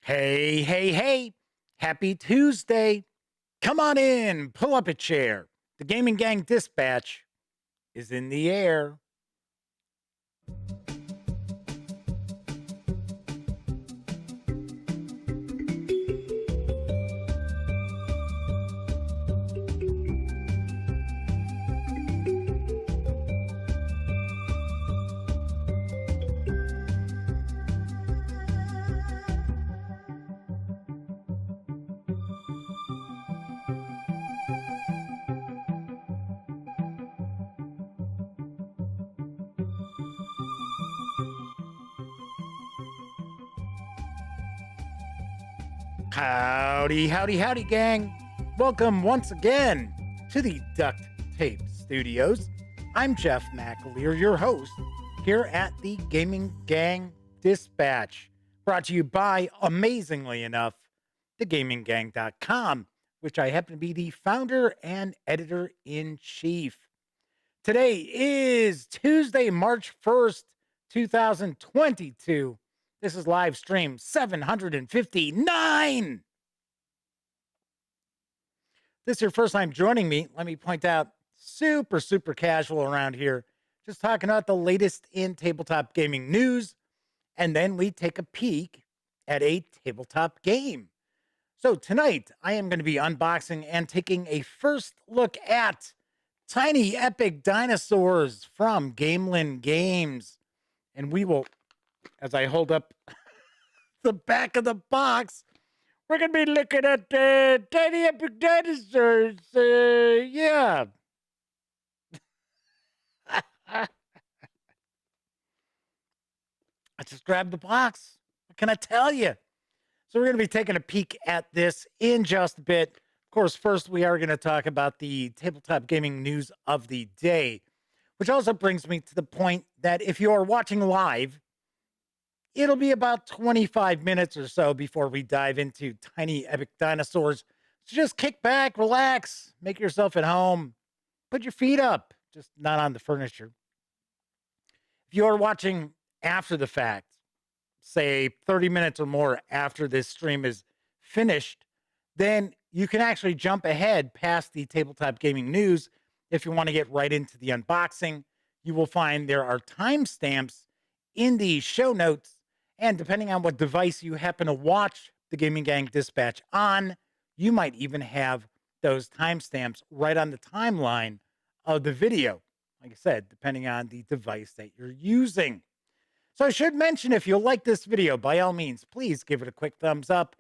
Hey, hey, hey. Happy Tuesday. Come on in, pull up a chair. The Gaming Gang Dispatch is in the air. Howdy, howdy, howdy, gang. Welcome once again to the Duct Tape Studios. I'm Jeff McAleer, your host here at the Gaming Gang Dispatch, brought to you by, amazingly enough, thegaminggang.com, which I happen to be the founder and editor-in-chief. Today is Tuesday, March 1st, 2022. This is live stream 759. This is your first time joining me. Let me point out, super casual around here. Just talking about the latest in tabletop gaming news. And then we take a peek at a tabletop game. So tonight, I am going to be unboxing and taking a first look at Tiny Epic Dinosaurs from Gamelyn Games. And we will, as I hold up the back of the box, we're going to be looking at Tiny Epic Dinosaurs. Yeah. I just grabbed the box. What can I tell you? So we're going to be taking a peek at this in just a bit. Of course, first we are going to talk about the tabletop gaming news of the day, which also brings me to the point that if you are watching live, it'll be about 25 minutes or so before we dive into Tiny Epic Dinosaurs. So just kick back, relax, make yourself at home, put your feet up, just not on the furniture. If you are watching after the fact, say 30 minutes or more after this stream is finished, then you can actually jump ahead past the tabletop gaming news. If you want to get right into the unboxing, you will find there are timestamps in the show notes. And depending on what device you happen to watch the Gaming Gang Dispatch on, you might even have those timestamps right on the timeline of the video. Like I said, depending on the device that you're using. So I should mention, if you like this video, by all means, please give it a quick thumbs up.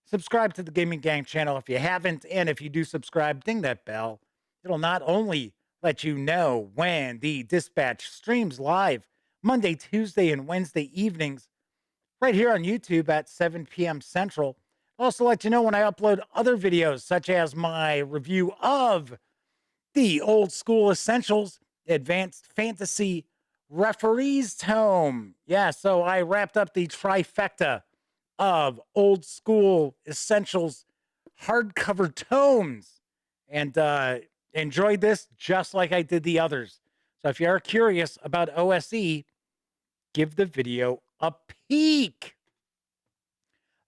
Subscribe to the Gaming Gang channel if you haven't. And if you do subscribe, ding that bell. It'll not only let you know when the Dispatch streams live Monday, Tuesday, and Wednesday evenings, right here on YouTube at 7 p.m. Central. I'll also let you know when I upload other videos, such as my review of the Old School Essentials Advanced Fantasy Referee's Tome. Yeah, so I wrapped up the trifecta of Old School Essentials hardcover tomes and enjoyed this just like I did the others. So if you are curious about OSE, give the video a peek.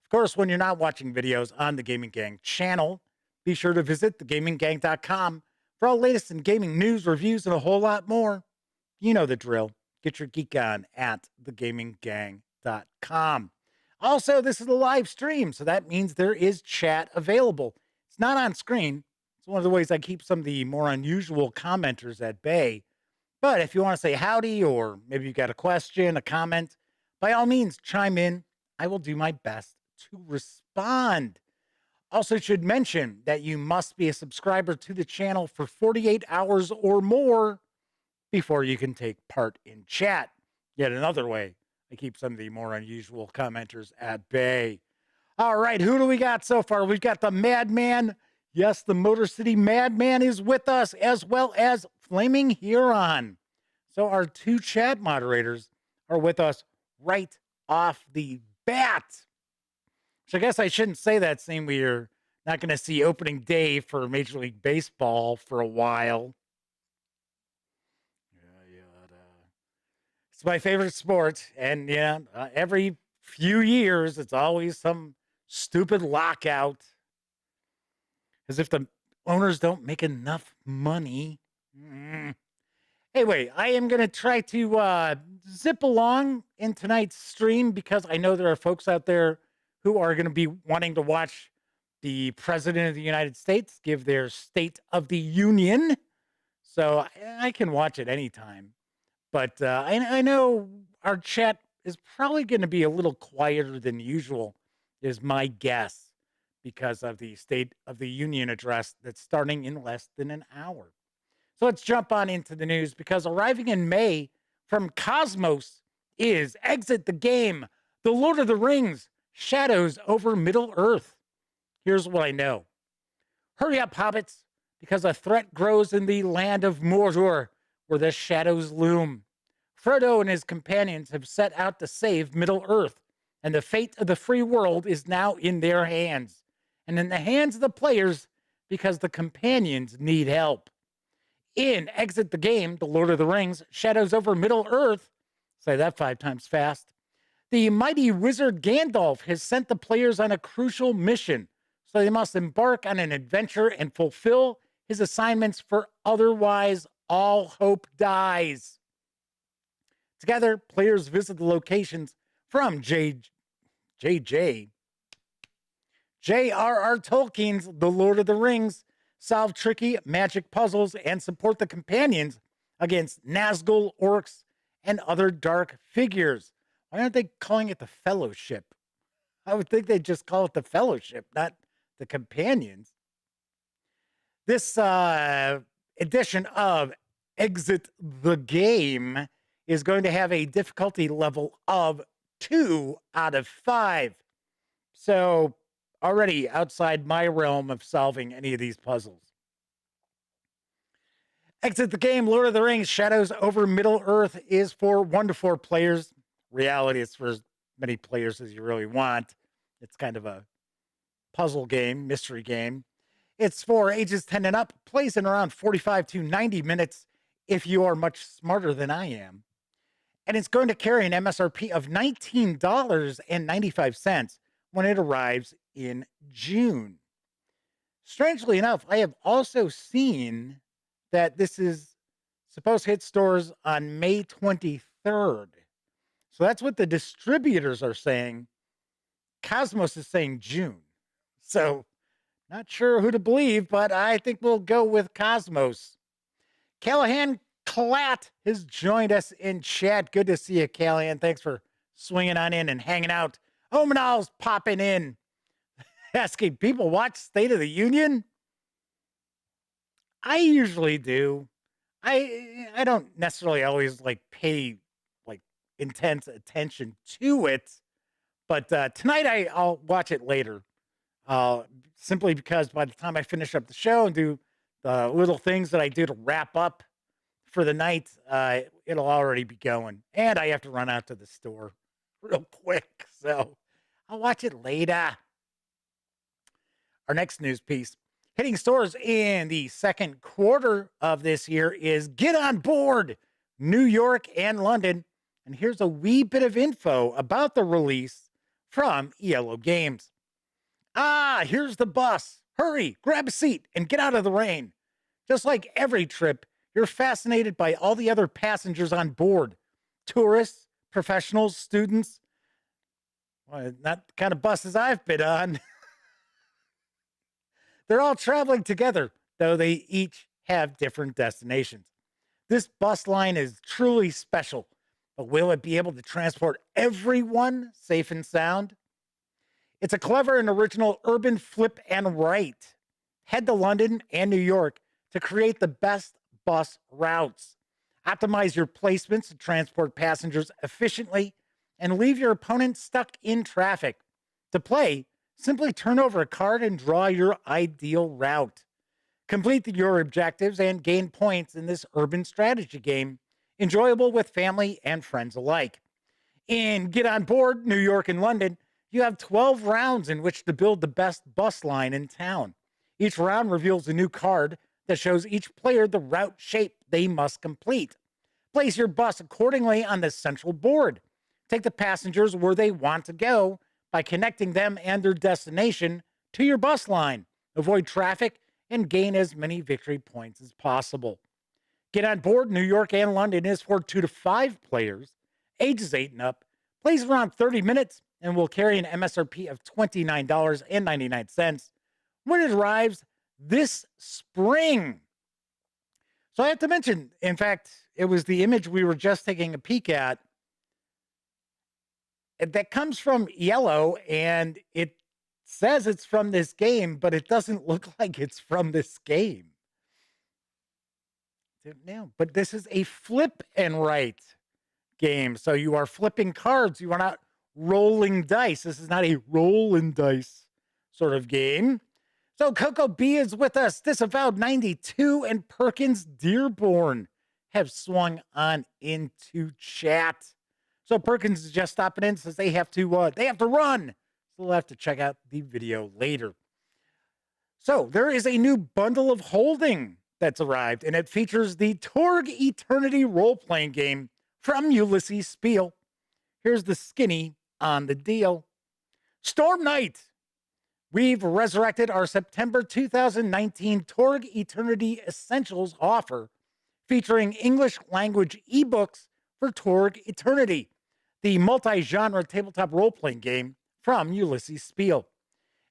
Of course, when you're not watching videos on the Gaming Gang channel, be sure to visit thegaminggang.com for all latest in gaming news, reviews, and a whole lot more. You know the drill. Get your geek on at thegaminggang.com. Also, this is a live stream, so that means there is chat available. It's not on screen. It's one of the ways I keep some of the more unusual commenters at bay. But if you want to say howdy, or maybe you got a question, a comment, by all means, chime in. I will do my best to respond. Also should mention that you must be a subscriber to the channel for 48 hours or more before you can take part in chat. Yet another way I keep some of the more unusual commenters at bay. All right, who do we got so far? We've got the Madman. Yes, the Motor City Madman is with us, as well as Flaming Huron. So our two chat moderators are with us right off the bat. So I guess I shouldn't say that, seeing we're not going to see opening day for Major League Baseball for a while. It's my favorite sport, and every few years it's always some stupid lockout. As if the owners don't make enough money. Anyway, I am going to try to zip along in tonight's stream because I know there are folks out there who are going to be wanting to watch the President of the United States give their State of the Union. So I can watch it anytime. But I know our chat is probably going to be a little quieter than usual, is my guess, because of the State of the Union address that's starting in less than an hour. So let's jump on into the news, because arriving in May from KOSMOS is Exit the Game, The Lord of the Rings, Shadows over Middle-earth. Here's what I know. Hurry up, hobbits, because a threat grows in the land of Mordor, where the shadows loom. Frodo and his companions have set out to save Middle-earth, and the fate of the free world is now in their hands, and in the hands of the players, because the companions need help. In Exit the Game, The Lord of the Rings, Shadows over Middle-earth, say that 5 times fast, the mighty wizard Gandalf has sent the players on a crucial mission, so they must embark on an adventure and fulfill his assignments, for otherwise all hope dies. Together, players visit the locations from J.R.R. Tolkien's The Lord of the Rings, solve tricky magic puzzles, and support the companions against Nazgul, orcs, and other dark figures. Why aren't they calling it the Fellowship? I would think they'd just call it the Fellowship, not the Companions. This edition of Exit the Game is going to have a difficulty level of 2 out of 5. So already outside my realm of solving any of these puzzles. Exit the Game, Lord of the Rings, Shadows over Middle-earth is for 1 to 4 players. Reality, it's for as many players as you really want. It's kind of a puzzle game, mystery game. It's for ages 10 and up, plays in around 45 to 90 minutes if you are much smarter than I am. And it's going to carry an MSRP of $19.95 when it arrives in June. Strangely enough, I have also seen that this is supposed to hit stores on May 23rd. So that's what the distributors are saying. KOSMOS is saying June. So not sure who to believe, but I think we'll go with KOSMOS. Callahan Klatt has joined us in chat. Good to see you, Callahan. Thanks for swinging on in and hanging out. Omanal's popping in, asking people watch State of the Union. I usually do. I don't necessarily always pay intense attention to it, but tonight I'll watch it later. Simply because by the time I finish up the show and do the little things that I do to wrap up for the night, it'll already be going. And I have to run out to the store real quick. So I'll watch it later. Our next news piece hitting stores in the second quarter of this year is Get On Board, New York and London. And here's a wee bit of info about the release from Iello Games. Here's the bus. Hurry, grab a seat, and get out of the rain. Just like every trip, you're fascinated by all the other passengers on board. Tourists, professionals, students. Well, not the kind of buses I've been on. They're all traveling together, though they each have different destinations. This bus line is truly special, but will it be able to transport everyone safe and sound? It's a clever and original urban flip and write. Head to London and New York to create the best bus routes. Optimize your placements to transport passengers efficiently and leave your opponent stuck in traffic. To play, simply turn over a card and draw your ideal route. Complete your objectives and gain points in this urban strategy game, enjoyable with family and friends alike. In Get On Board, New York and London, you have 12 rounds in which to build the best bus line in town. Each round reveals a new card that shows each player the route shape they must complete. Place your bus accordingly on the central board. Take the passengers where they want to go, by connecting them and their destination to your bus line. Avoid traffic and gain as many victory points as possible. Get on board. New York and London is for 2 to 5 players, ages 8 and up, plays around 30 minutes, and will carry an MSRP of $29.99 when it arrives this spring. So I have to mention, in fact, it was the image we were just taking a peek at that comes from Iello, and it says it's from this game, but it doesn't look like it's from this game. No, but this is a flip and write game. So you are flipping cards. You are not rolling dice. This is not a roll and dice sort of game. So Coco B is with us. Disavowed 92 and Perkins Dearborn have swung on into chat. So Perkins is just stopping in, says they have to run. So we'll have to check out the video later. So there is a new bundle of holding that's arrived, and it features the Torg Eternity role-playing game from Ulisses Spiele. Here's the skinny on the deal. Storm Knight. We've resurrected our September 2019 Torg Eternity Essentials offer, featuring English language ebooks for Torg Eternity, the multi-genre tabletop role-playing game from Ulisses Spiele.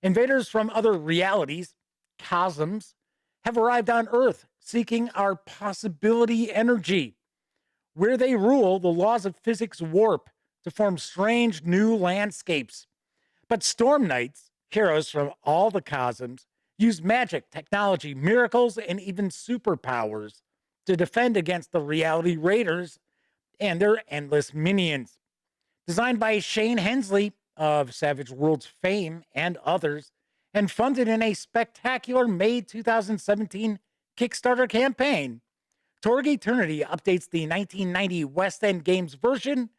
Invaders from other realities, cosms, have arrived on Earth seeking our possibility energy. Where they rule, the laws of physics warp to form strange new landscapes. But Storm Knights, heroes from all the cosms, use magic, technology, miracles, and even superpowers to defend against the reality raiders and their endless minions. Designed by Shane Hensley of Savage Worlds fame and others, and funded in a spectacular May 2017 Kickstarter campaign, Torg Eternity updates the 1990 West End Games version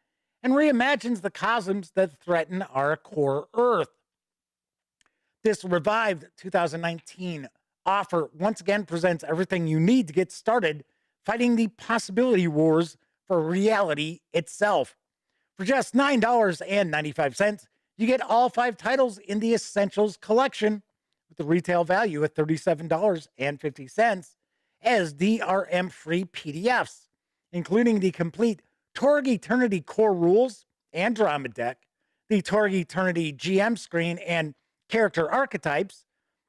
and reimagines the cosms that threaten our core Earth. This revived 2019 offer once again presents everything you need to get started fighting the possibility wars for reality itself. For just $9.95, you get all 5 titles in the Essentials collection, with the retail value at $37.50 as DRM-free PDFs, including the complete Torg Eternity core rules and drama deck, the Torg Eternity GM screen and character archetypes,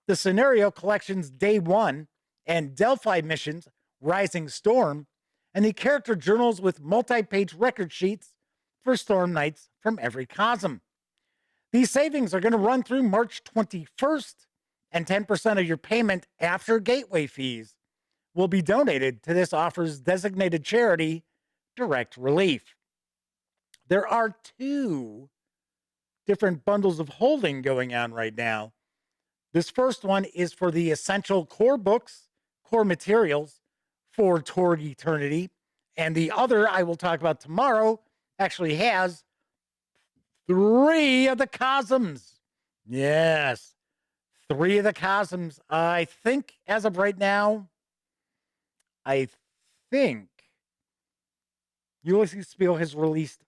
the scenario collections Day 1 and Delphi missions Rising Storm, and the character journals with multi-page record sheets for Storm Knights from every cosm. These savings are going to run through March 21st, and 10% of your payment after gateway fees will be donated to this offer's designated charity, Direct Relief. There are 2 different bundles of holding going on right now. This first one is for the essential core books, core materials for Torg Eternity, and the other I will talk about tomorrow actually has 3 of the cosms. Yes, 3 of the cosms. I think as of right now, I think Ulisses Spiele has released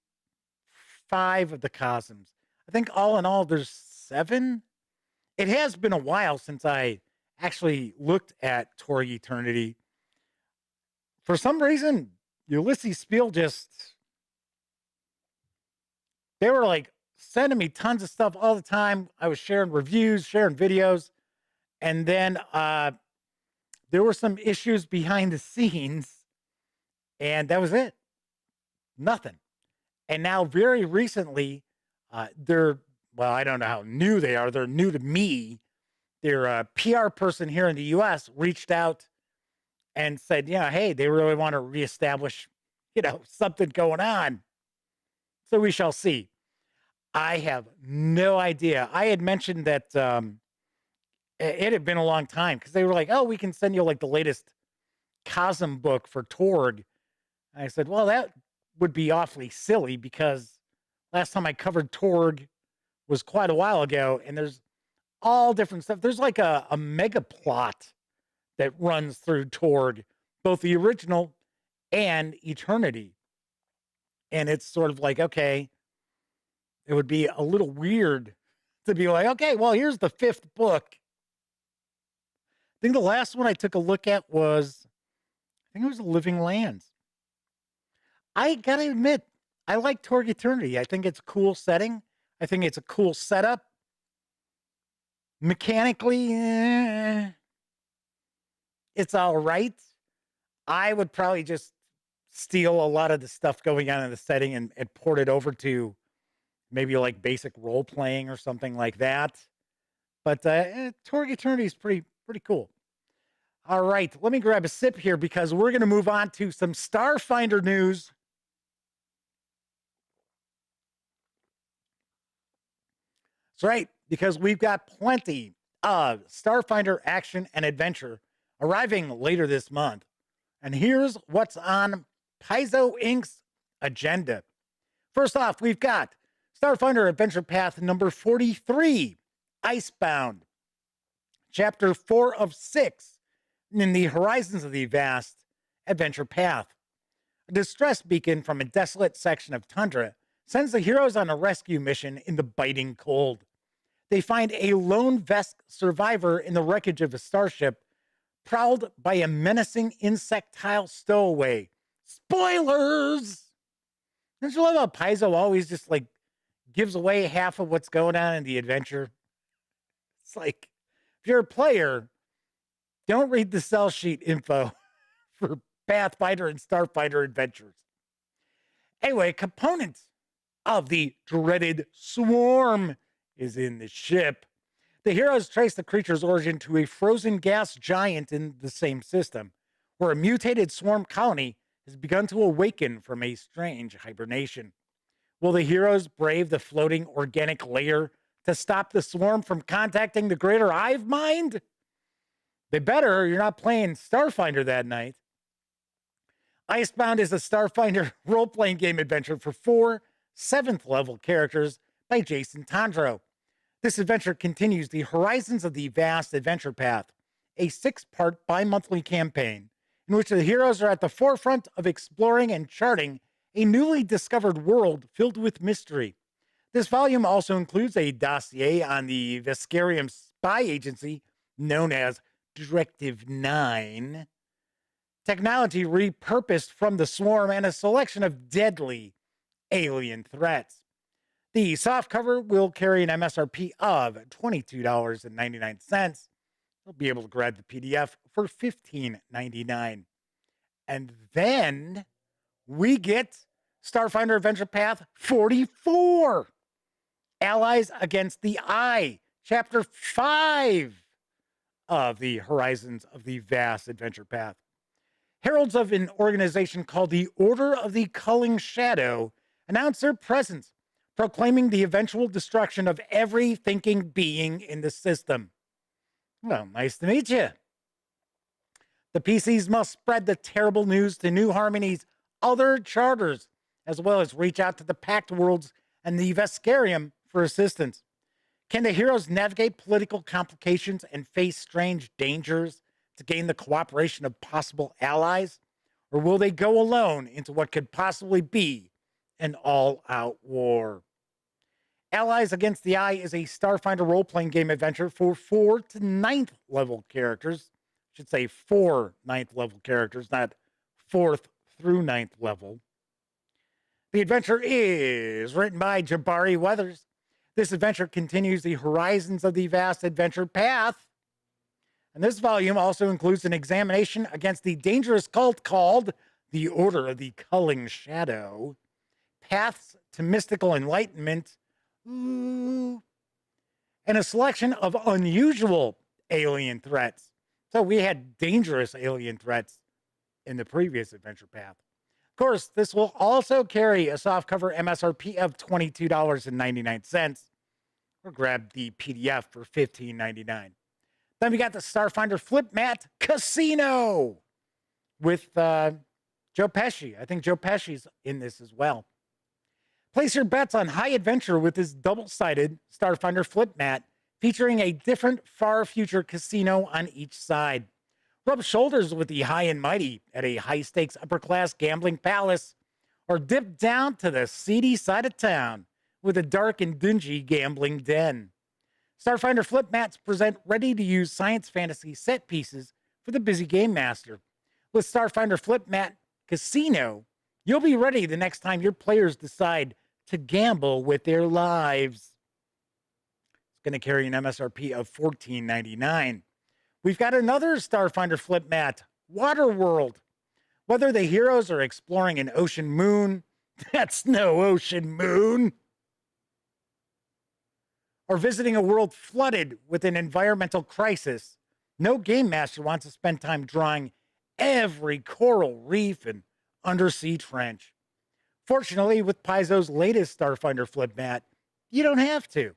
5 of the cosms. I think all in all, there's 7. It has been a while since I actually looked at Torg Eternity. For some reason, Ulisses Spiele they were like sending me tons of stuff all the time. I was sharing reviews, sharing videos. And then there were some issues behind the scenes. And that was it. Nothing. And now very recently, I don't know how new they are. They're new to me. Their PR person here in the U.S. reached out and said, yeah, hey, they really want to reestablish, something going on. So we shall see. I have no idea. I had mentioned that it had been a long time because they were like, oh, we can send you like the latest Cosm book for Torg. And I said, well, that would be awfully silly because last time I covered Torg was quite a while ago, and there's all different stuff. There's like a mega plot that runs through Torg, both the original and Eternity. And it's sort of like, okay, it would be a little weird to be like, okay, well, here's the 5th book. I think the last one I took a look at was, I think it was Living Lands. I gotta admit, I like Torg Eternity. I think it's a cool setting. I think it's a cool setup. Mechanically, it's all right. I would probably just steal a lot of the stuff going on in the setting and port it over to maybe like basic role playing or something like that. But Torg Eternity is pretty cool. All right, let me grab a sip here because we're going to move on to some Starfinder news. That's right, because we've got plenty of Starfinder action and adventure arriving later this month. And here's what's on Paizo Inc.'s agenda. First off, we've got Starfinder Adventure Path number 43, Icebound. Chapter 4 of 6 in the Horizons of the Vast Adventure Path. A distress beacon from a desolate section of tundra sends the heroes on a rescue mission in the biting cold. They find a lone Vesk survivor in the wreckage of a starship prowled by a menacing insectile stowaway. Spoilers! Don't you love how Paizo always just like gives away half of what's going on in the adventure? It's like, if you're a player, don't read the sell sheet info for Pathfinder and Starfinder adventures. Anyway, components of the dreaded swarm is in the ship. The heroes trace the creature's origin to a frozen gas giant in the same system, where a mutated swarm colony has begun to awaken from a strange hibernation. Will the heroes brave the floating organic layer to stop the swarm from contacting the greater hive mind? They better, or you're not playing Starfinder that night. Icebound is a Starfinder role-playing game adventure for 4 7th level characters by Jason Tondro. This adventure continues the Horizons of the Vast Adventure Path, a 6-part bi-monthly campaign in which the heroes are at the forefront of exploring and charting a newly discovered world filled with mystery. This volume also includes a dossier on the Veskarium spy agency known as Directive 9, technology repurposed from the swarm, and a selection of deadly alien threats. The softcover will carry an MSRP of $22.99. You'll be able to grab the PDF for $15.99. And then we get Starfinder Adventure Path 44, Allies Against the Eye, Chapter 5 of the Horizons of the Vast Adventure Path. Heralds of an organization called the Order of the Culling Shadow announce their presence, proclaiming the eventual destruction of every thinking being in the system. Well, nice to meet you. The PCs must spread the terrible news to New Harmony's other charters, as well as reach out to the Pact Worlds and the Veskarium for assistance. Can the heroes navigate political complications and face strange dangers to gain the cooperation of possible allies? Or will they go alone into what could possibly be an all-out war? Allies Against the Eye is a Starfinder role-playing game adventure for 4 to 9th level characters. I should say 4 9th level characters, not 4th through 9th level. The adventure is written by Jabari Weathers. This adventure continues the Horizons of the Vast Adventure Path. And this volume also includes an examination against the dangerous cult called the Order of the Culling Shadow, paths to mystical enlightenment, and a selection of unusual alien threats. So we had dangerous alien threats in the previous adventure path. Of course, this will also carry a softcover MSRP of $22.99, or grab the PDF for $15.99. Then we got the Starfinder Flip Mat Casino with Joe Pesci. I think Joe Pesci's in this as well. Place your bets on high adventure with this double-sided Starfinder Flip Mat featuring a different far future casino on each side. Rub shoulders with the high and mighty at a high-stakes upper-class gambling palace, or dip down to the seedy side of town with a dark and dingy gambling den. Starfinder flip mats present ready-to-use science fantasy set pieces for the busy game master. With Starfinder Flip Mat Casino, you'll be ready the next time your players decide to gamble with their lives. It's going to carry an MSRP of $14.99. We've got another Starfinder Flip Mat, Waterworld. Whether the heroes are exploring an ocean moon, that's no ocean moon, or visiting a world flooded with an environmental crisis, no game master wants to spend time drawing every coral reef and undersea trench. Fortunately, with Paizo's latest Starfinder Flip Mat, you don't have to.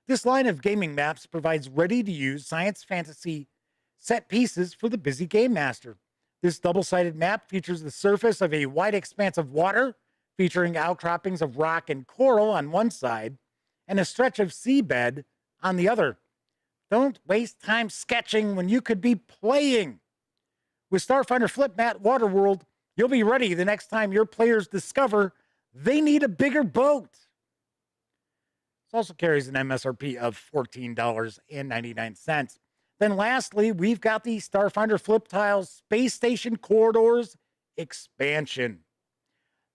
This line of gaming maps provides ready-to-use science fantasy set pieces for the busy game master. This double-sided map features the surface of a wide expanse of water, featuring outcroppings of rock and coral on one side, and a stretch of seabed on the other. Don't waste time sketching when you could be playing. With Starfinder Flip Mat Waterworld, you'll be ready the next time your players discover they need a bigger boat. This also carries an MSRP of $14.99. Then lastly, we've got the Starfinder Flip Tiles Space Station Corridors expansion.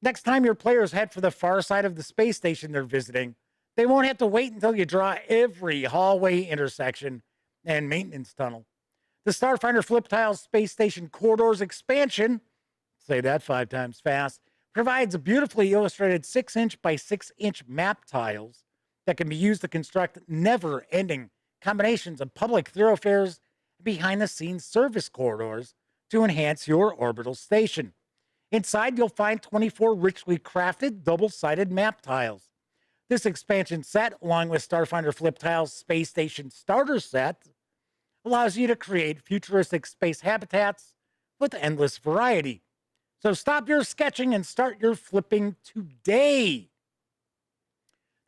Next time your players head for the far side of the space station they're visiting, they won't have to wait until you draw every hallway, intersection, and maintenance tunnel. The Starfinder Flip Tiles Space Station Corridors expansion, say that 5 times fast, provides beautifully illustrated 6-inch by 6-inch map tiles that can be used to construct never-ending combinations of public thoroughfares and behind-the-scenes service corridors to enhance your orbital station. Inside, you'll find 24 richly crafted double-sided map tiles. This expansion set, along with Starfinder Flip Tiles Space Station Starter Set, allows you to create futuristic space habitats with endless variety. So stop your sketching and start your flipping today.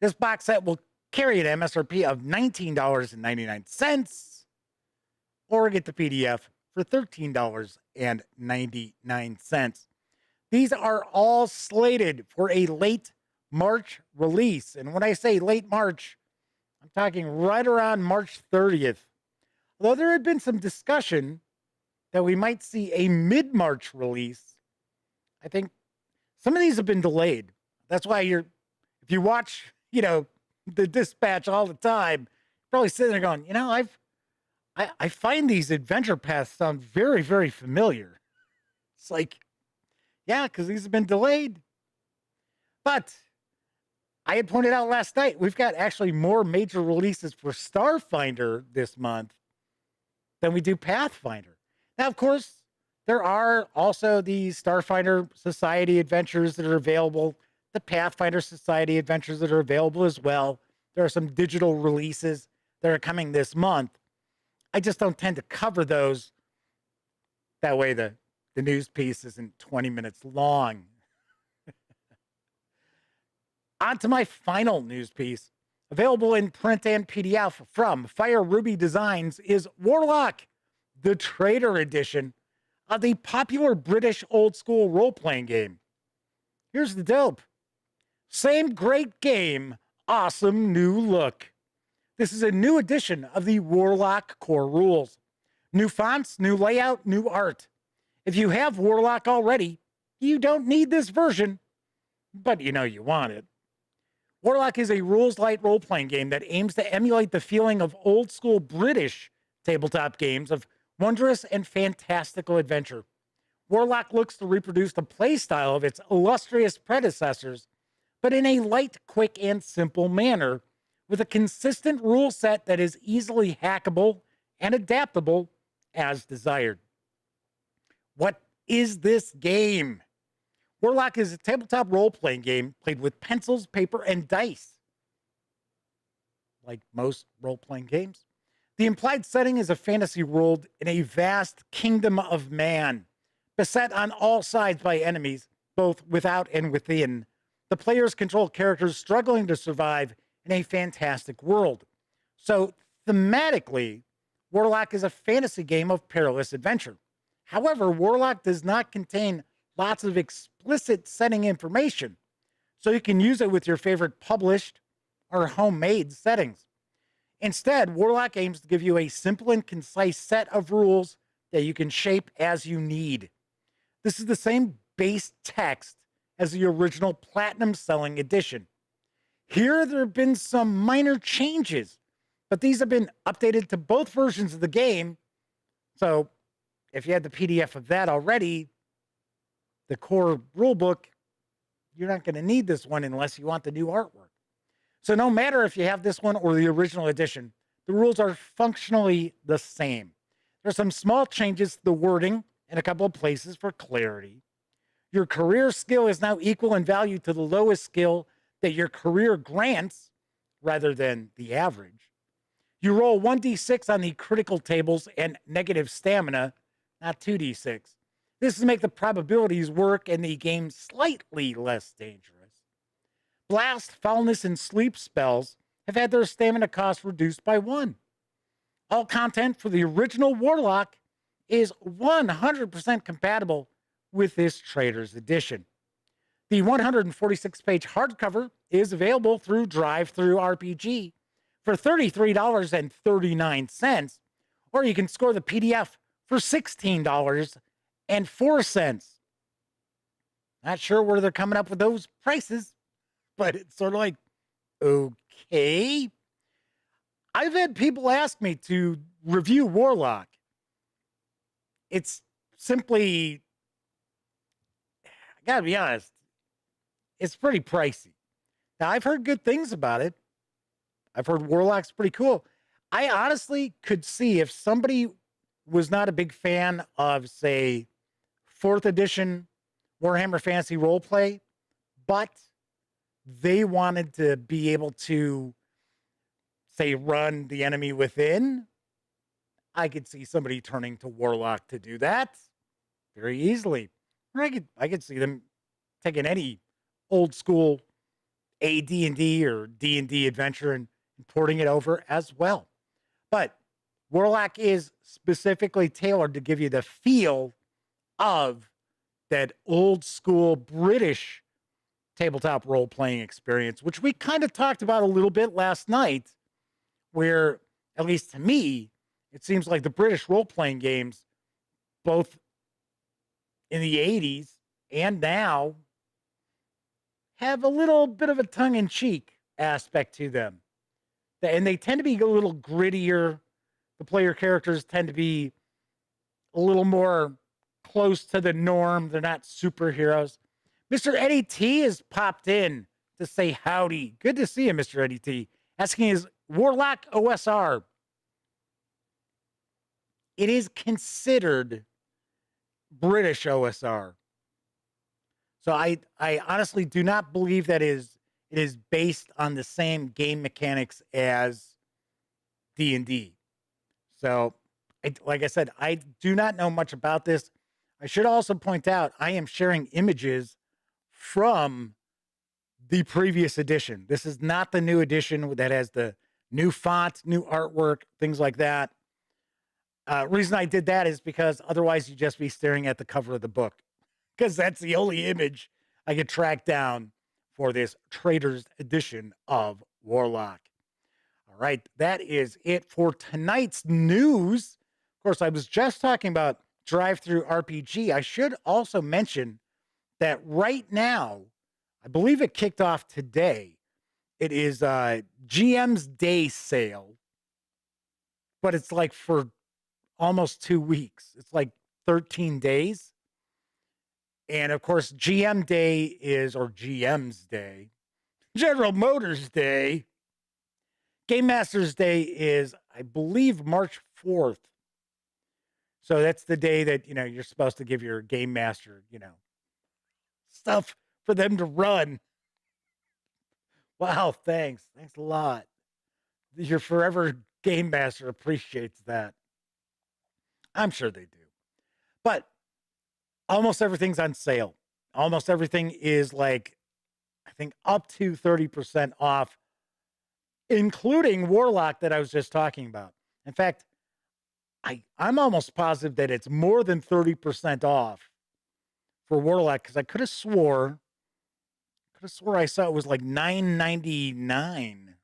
This box set will carry an MSRP of $19.99 or get the PDF for $13.99. These are all slated for a late March release. And when I say late March, I'm talking right around March 30th. Although there had been some discussion that we might see a mid-March release, I think some of these have been delayed. That's why if you watch, the dispatch all the time, you're probably sitting there going, I find these adventure paths sound very, very familiar. It's like, yeah, because these have been delayed. But I had pointed out last night, we've got actually more major releases for Starfinder this month than we do Pathfinder. Now, of course, there are also the Starfinder Society adventures that are available, the Pathfinder Society adventures that are available as well. There are some digital releases that are coming this month. I just don't tend to cover those. That way the news piece isn't 20 minutes long. On to my final news piece. Available in print and PDF from Fire Ruby Designs is Warlock, the Trader Edition of the popular British old-school role-playing game. Here's the dope. Same great game, awesome new look. This is a new edition of the Warlock core rules. New fonts, new layout, new art. If you have Warlock already, you don't need this version, but you want it. Warlock is a rules-light role-playing game that aims to emulate the feeling of old-school British tabletop games of wondrous and fantastical adventure. Warlock looks to reproduce the playstyle of its illustrious predecessors, but in a light, quick, and simple manner, with a consistent rule set that is easily hackable and adaptable as desired. What is this game? Warlock is a tabletop role-playing game played with pencils, paper, and dice. Like most role-playing games. The implied setting is a fantasy world in a vast kingdom of man, beset on all sides by enemies, both without and within. The players control characters struggling to survive in a fantastic world. So, thematically, Warlock is a fantasy game of perilous adventure. However, Warlock does not contain lots of explicit setting information, so you can use it with your favorite published or homemade settings. Instead, Warlock aims to give you a simple and concise set of rules that you can shape as you need. This is the same base text as the original Platinum selling edition. Here, there have been some minor changes, but these have been updated to both versions of the game. So if you had the PDF of that already, the core rulebook, you're not going to need this one unless you want the new artwork. So no matter if you have this one or the original edition, the rules are functionally the same. There's some small changes to the wording in a couple of places for clarity. Your career skill is now equal in value to the lowest skill that your career grants rather than the average. You roll 1d6 on the critical tables and negative stamina, not 2d6. This is to make the probabilities work and the game slightly less dangerous. Blast, foulness, and sleep spells have had their stamina cost reduced by 1. All content for the original Warlock is 100% compatible with this Trader's Edition. The 146-page hardcover is available through DriveThruRPG for $33.39, or you can score the PDF for $16.04. Not sure where they're coming up with those prices, but it's sort of like, okay. I've had people ask me to review Warlock. It's simply, I gotta be honest, it's pretty pricey. Now, I've heard good things about it. I've heard Warlock's pretty cool. I honestly could see if somebody was not a big fan of, say, 4th edition Warhammer Fantasy Roleplay, but they wanted to be able to, say, run the enemy within, I could see somebody turning to Warlock to do that very easily. Or I could see them taking any old school AD&D or D&D adventure and porting it over as well. But Warlock is specifically tailored to give you the feel of that old school British tabletop role-playing experience, which we kind of talked about a little bit last night, where, at least to me, it seems like the British role-playing games, both in the 80s and now, have a little bit of a tongue-in-cheek aspect to them. And they tend to be a little grittier. The player characters tend to be a little more close to the norm. They're not superheroes. Mr. Eddie T has popped in to say howdy. Good to see you, Mr. Eddie T. Asking, is Warlock OSR? It is considered British OSR. So I honestly do not believe that it is based on the same game mechanics as D&D. So, like I said, I do not know much about this. I should also point out, I am sharing images from the previous edition. This is not the new edition that has the new font, new artwork, things like that. Reason I did that is because otherwise you'd just be staring at the cover of the book, because that's the only image I could track down for this Trader's Edition of Warlock. All right, that is it for tonight's news. Of course, I was just talking about DriveThruRPG. I should also mention that right now, I believe it kicked off today. It is GM's Day sale, but it's like for almost 2 weeks. It's like 13 days. And of course, GM Day is, or GM's Day, General Motors Day. Game Master's Day is, I believe, March 4th. So that's the day that, you're supposed to give your Game Master, stuff for them to run. Wow, thanks. Thanks a lot. Your forever Game Master appreciates that. I'm sure they do. But almost everything's on sale. Almost everything is like, I think, up to 30% off, including Warlock that I was just talking about. In fact, I'm almost positive that it's more than 30% off for Warlock, because I could have swore I saw it was like $9.99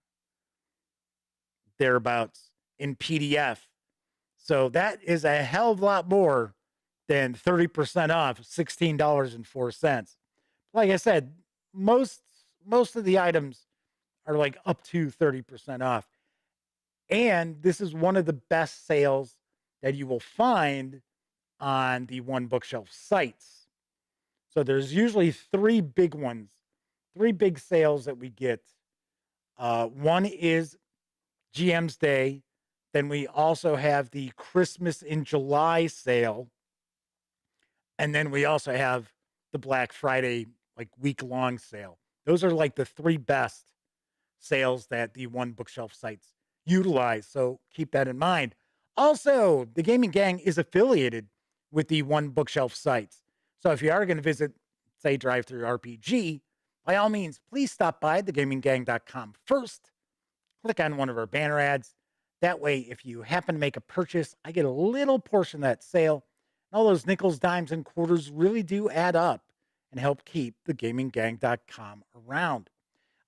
thereabouts in PDF. So that is a hell of a lot more than 30% off, $16.04. Like I said, most of the items are like up to 30% off. And this is one of the best sales that you will find on the One Bookshelf sites. So there's usually three big ones, three big sales that we get. One is GM's Day. Then we also have the Christmas in July sale. And then we also have the Black Friday, like week-long sale. Those are like the three best sales that the One Bookshelf sites utilize. So keep that in mind. Also, the Gaming Gang is affiliated with the One Bookshelf sites. So if you are going to visit, say, DriveThruRPG, by all means, please stop by thegaminggang.com first. Click on one of our banner ads. That way, if you happen to make a purchase, I get a little portion of that sale. And all those nickels, dimes, and quarters really do add up and help keep thegaminggang.com around.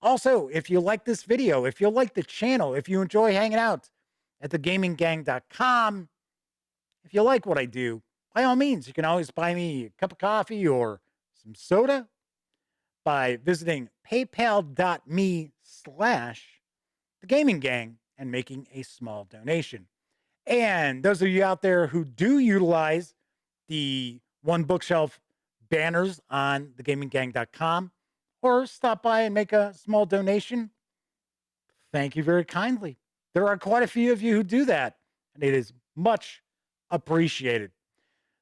Also, if you like this video, if you like the channel, if you enjoy hanging out at thegaminggang.com, if you like what I do, by all means, you can always buy me a cup of coffee or some soda by visiting paypal.me/thegaminggang and making a small donation. And those of you out there who do utilize the One Bookshelf banners on thegaminggang.com or stop by and make a small donation, thank you very kindly. There are quite a few of you who do that, and it is much appreciated.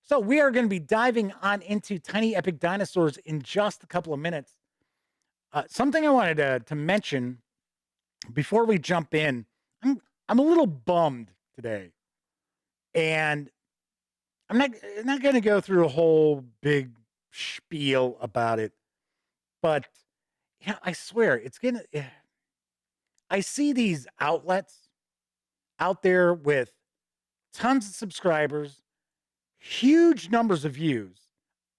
So we are going to be diving on into Tiny Epic Dinosaurs in just a couple of minutes. Something I wanted to mention before we jump in, I'm a little bummed today, and I'm not going to go through a whole big spiel about it, but yeah, I swear it's gonna. I see these outlets out there with tons of subscribers, huge numbers of views,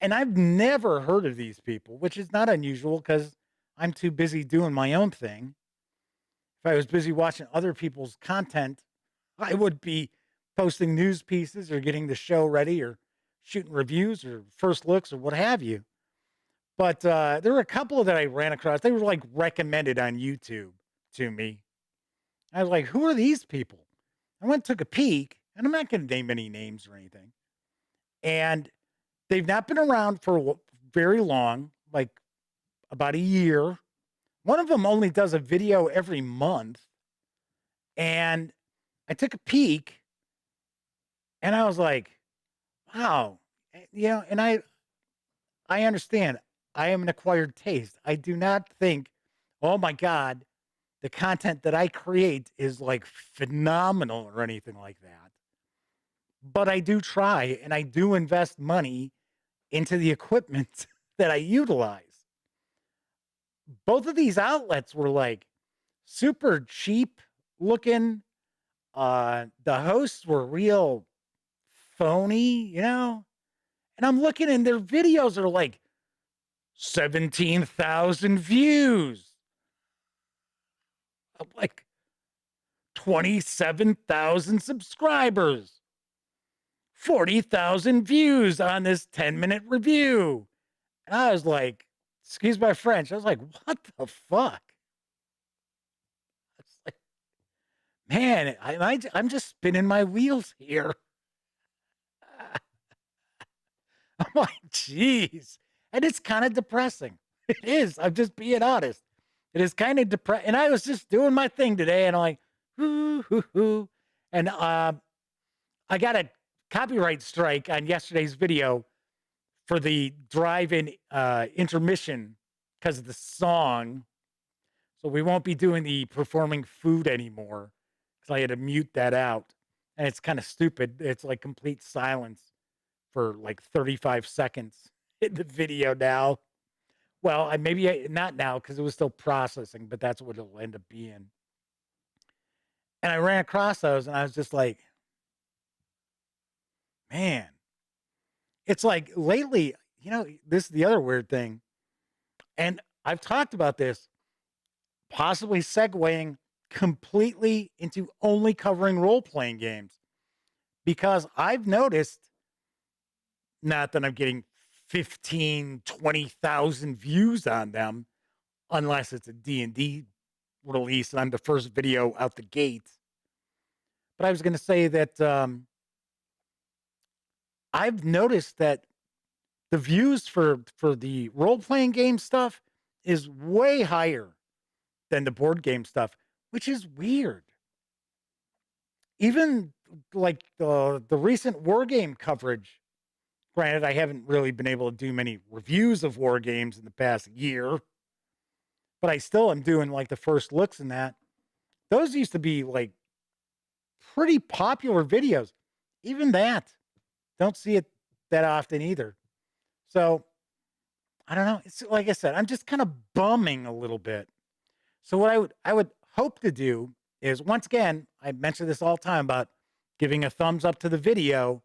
and I've never heard of these people, which is not unusual because I'm too busy doing my own thing. If I was busy watching other people's content, I would be posting news pieces or getting the show ready or shooting reviews or first looks or what have you. But there were a couple that I ran across. They were like recommended on YouTube to me. I was like, who are these people? I went and took a peek, and I'm not going to name any names or anything. And they've not been around for very long, like about a year. One of them only does a video every month. And I took a peek, and I was like, wow. And I understand. I am an acquired taste. I do not think, oh my God, the content that I create is like phenomenal or anything like that. But I do try, and I do invest money into the equipment that I utilize. Both of these outlets were like super cheap looking. The hosts were real phony, and I'm looking and their videos are like 17,000 views. I'm like 27,000 subscribers, 40,000 views on this 10-minute review. And I was like, excuse my French. I was like, what the fuck? It's like, man, I'm just spinning my wheels here. I'm like, geez. And it's kind of depressing. It is. I'm just being honest. It is kind of depressing. And I was just doing my thing today, and I'm like, hoo, hoo, hoo. And I got a copyright strike on yesterday's video for the drive-in intermission because of the song. So we won't be doing the performing food anymore because I had to mute that out. And it's kind of stupid. It's like complete silence for like 35 seconds in the video now. Well, not now because it was still processing, but that's what it'll end up being. And I ran across those, and I was just like, man, it's like lately, this is the other weird thing. And I've talked about this, possibly segueing completely into only covering role-playing games because I've noticed, not that I'm getting 15, 20,000 views on them, unless it's a D&D release and I'm the first video out the gate. But I was going to say that I've noticed that the views for the role-playing game stuff is way higher than the board game stuff, which is weird. Even like the recent war game coverage, granted, I haven't really been able to do many reviews of war games in the past year, but I still am doing like the first looks in that. Those used to be like pretty popular videos. Even that, don't see it that often either. So I don't know. It's like I said, I'm just kind of bumming a little bit. So what I would hope to do is, once again, I mention this all the time about giving a thumbs up to the video.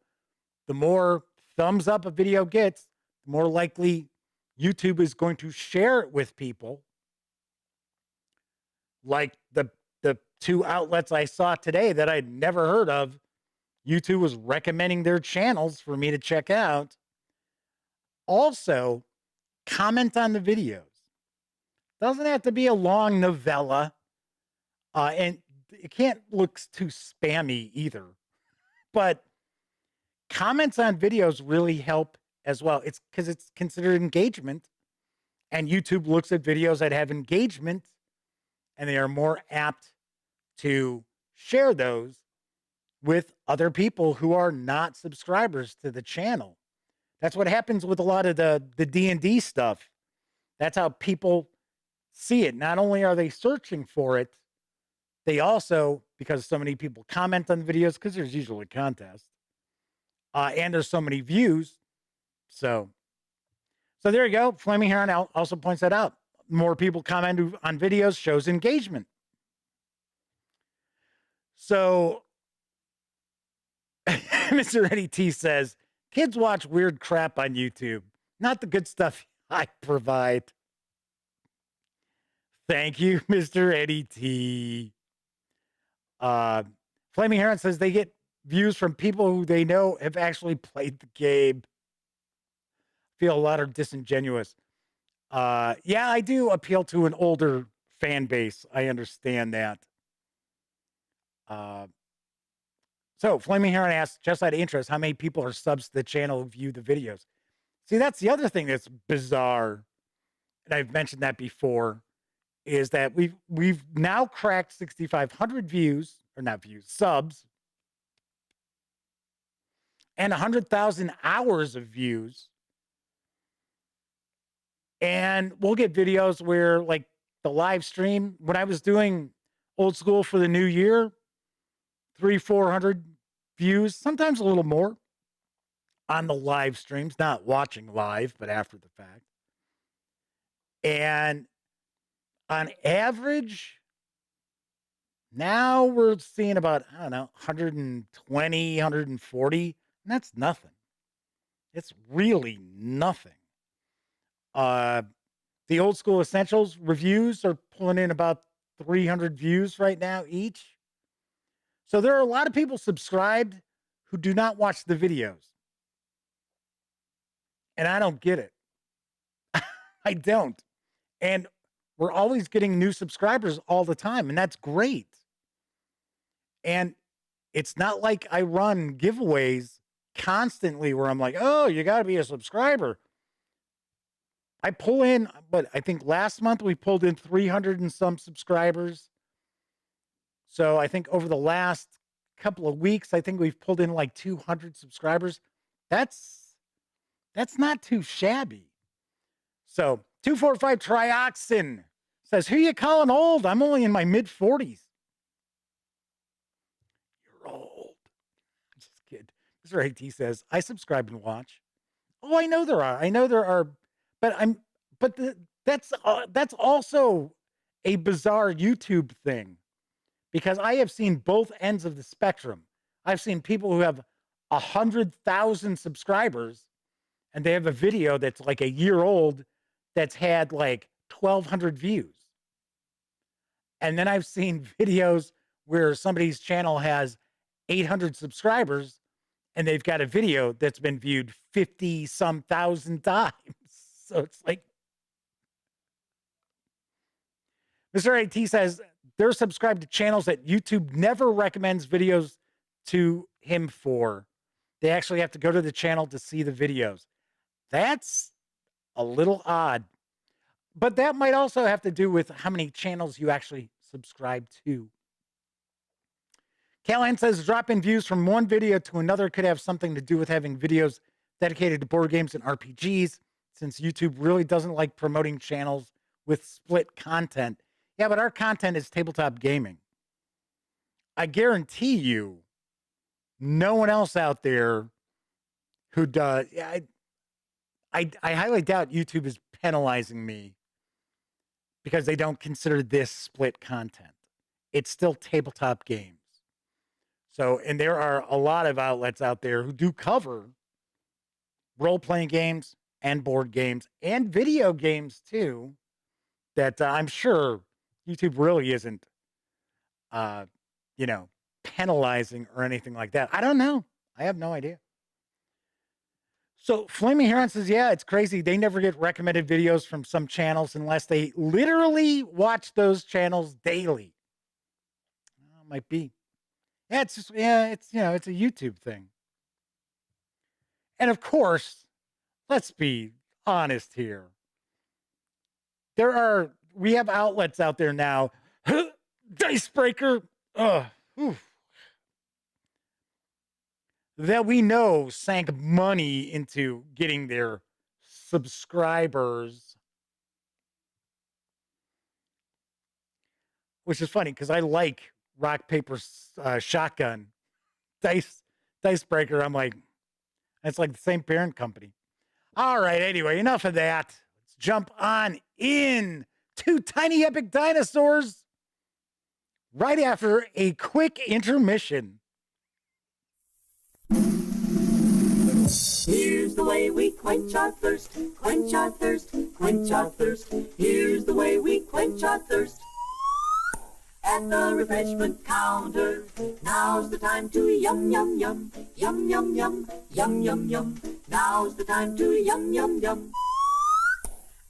The more thumbs up a video gets, the more likely YouTube is going to share it with people. Like the two outlets I saw today that I'd never heard of, YouTube was recommending their channels for me to check out. Also, comment on the videos. Doesn't have to be a long novella. And it can't look too spammy either. But comments on videos really help as well. It's because it's considered engagement. And YouTube looks at videos that have engagement, and they are more apt to share those with other people who are not subscribers to the channel. That's what happens with a lot of the D&D stuff. That's how people see it. Not only are they searching for it, they also, because so many people comment on videos, because there's usually contests, and there's so many views. So there you go. Flaming Heron also points that out. More people comment on videos shows engagement. So Mr. Eddie T says, kids watch weird crap on YouTube, not the good stuff I provide. Thank you, Mr. Eddie T. Flaming Heron says they get views from people who they know have actually played the game. Feel a lot are disingenuous. Yeah, I do appeal to an older fan base. I understand that. So Flaming Heron asks, just out of interest, how many people are subs to the channel who view the videos? See, that's the other thing that's bizarre, and I've mentioned that before, is that we've now cracked 6,500 views, or not views, subs, and 100,000 hours of views. And we'll get videos where, like the live stream, when I was doing old school for the new year, 300-400 views, sometimes a little more on the live streams, not watching live, but after the fact. And on average, now we're seeing about, I don't know, 120, 140, and that's nothing. It's really nothing. The Old School Essentials reviews are pulling in about 300 views right now each. So there are a lot of people subscribed who do not watch the videos. And I don't get it. I don't. And we're always getting new subscribers all the time, and that's great. And it's not like I run giveaways constantly where I'm like, oh, you got to be a subscriber. I pull in, but I think last month we pulled in 300 and some subscribers. So I think over the last couple of weeks, I think we've pulled in like 200 subscribers. That's not too shabby. So 245 Trioxin says, who you calling old? I'm only in my mid-40s. You're old. I'm just kidding. Mr. AT says, I subscribe and watch. Oh, I know there are. But that's also a bizarre YouTube thing, because I have seen both ends of the spectrum. I've seen people who have 100,000 subscribers and they have a video that's like a year old that's had like 1,200 views. And then I've seen videos where somebody's channel has 800 subscribers and they've got a video that's been viewed 50 some thousand times. So it's like, Mr. AT says they're subscribed to channels that YouTube never recommends videos to him for. They actually have to go to the channel to see the videos. That's a little odd. But that might also have to do with how many channels you actually subscribe to. Callahan says dropping views from one video to another could have something to do with having videos dedicated to board games and RPGs, since YouTube really doesn't like promoting channels with split content. Yeah, but our content is tabletop gaming. I guarantee you, no one else out there who does. I highly doubt YouTube is penalizing me because they don't consider this split content. It's still tabletop games. So, and there are a lot of outlets out there who do cover role-playing games and board games and video games too, that I'm sure YouTube really isn't, penalizing or anything like that. I don't know. I have no idea. So Flaming Heron says, yeah, it's crazy. They never get recommended videos from some channels unless they literally watch those channels daily. Might be. Yeah, it's just, it's a YouTube thing. And of course, let's be honest here. We have outlets out there now. Dicebreaker. That we know sank money into getting their subscribers. Which is funny because I like Rock, Paper, Shotgun. Dicebreaker, I'm like, that's like the same parent company. All right, anyway, enough of that. Let's jump on in to Tiny Epic Dinosaurs right after a quick intermission. Here's the way we quench our thirst, quench our thirst, quench our thirst. Here's the way we quench our thirst. At the refreshment counter, now's the time to yum, yum, yum, yum, yum, yum, yum, yum, yum. Now's the time to yum, yum, yum.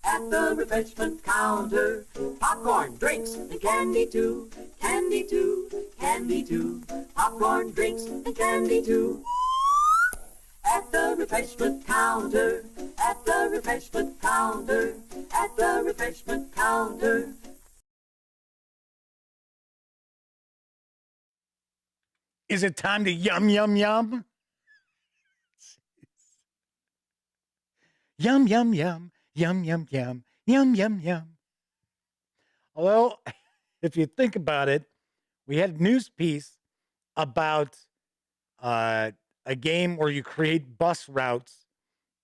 At the refreshment counter, popcorn, drinks, and candy too, candy too, candy too. Popcorn, drinks, and candy too. At the refreshment counter, at the refreshment counter, at the refreshment counter. Is it time to yum, yum, yum? Yum, yum, yum, yum, yum, yum, yum, yum, yum. Well, if you think about it, we had a news piece about a game where you create bus routes,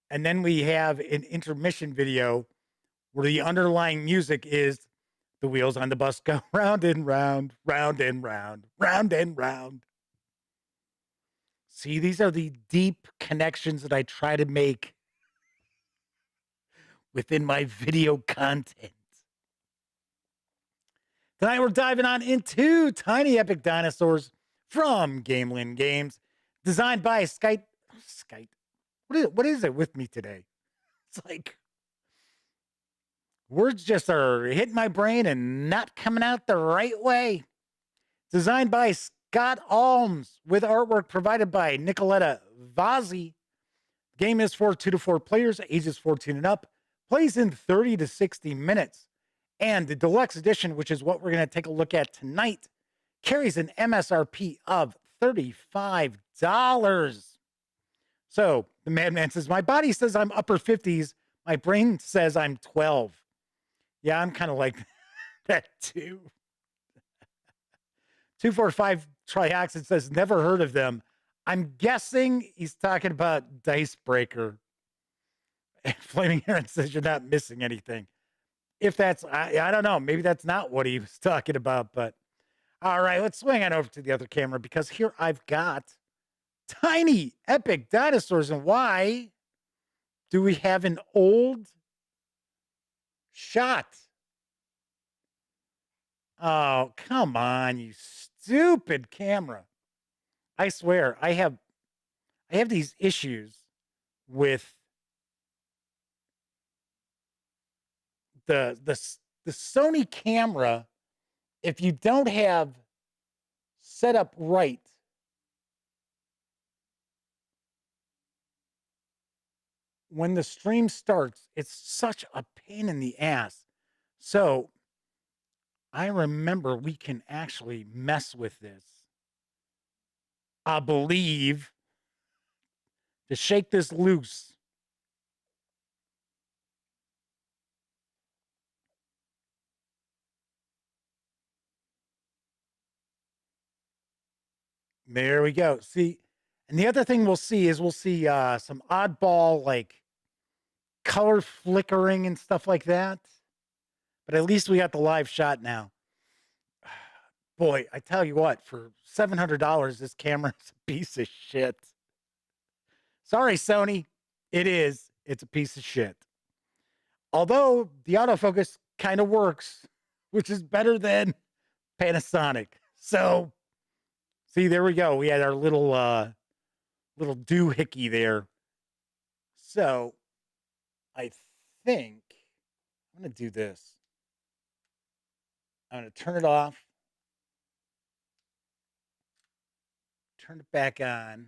and then we have an intermission video where the underlying music is the wheels on the bus go round and round, round and round, round and round. See, these are the deep connections that I try to make within my video content. Tonight we're diving on into Tiny Epic Dinosaurs from Gamelyn Games, designed by Skype. What is it with me today? It's like words just are hitting my brain and not coming out the right way. Designed by Scott Almes with artwork provided by Nicoletta Vazzi. The game is for 2 to 4 players, ages 14 and up, plays in 30 to 60 minutes. And the deluxe edition, which is what we're going to take a look at tonight, carries an MSRP of $35. So the madman says, my body says I'm upper 50s. My brain says I'm 12. Yeah, I'm kind of like that too. 245 Trioxin says, never heard of them. I'm guessing he's talking about Dicebreaker. And Flaming Heron says, you're not missing anything. If that's, I don't know, maybe that's not what he was talking about, but all right, let's swing on over to the other camera because here I've got Tiny Epic Dinosaurs. And why do we have an old shot Oh, come on, you stupid camera. I swear, I have these issues with the Sony camera. If you don't have set up right, when the stream starts, it's such a pain in the ass. So I remember we can actually mess with this. I believe to shake this loose. There we go. See, and the other thing we'll see is some oddball like color flickering and stuff like that. But at least we got the live shot now. Boy, I tell you what, for $700, this camera is a piece of shit. Sorry, Sony. It is. It's a piece of shit. Although the autofocus kind of works, which is better than Panasonic. So, see, there we go. We had our little doohickey there. So, I think I'm going to do this. I'm going to turn it off. Turn it back on.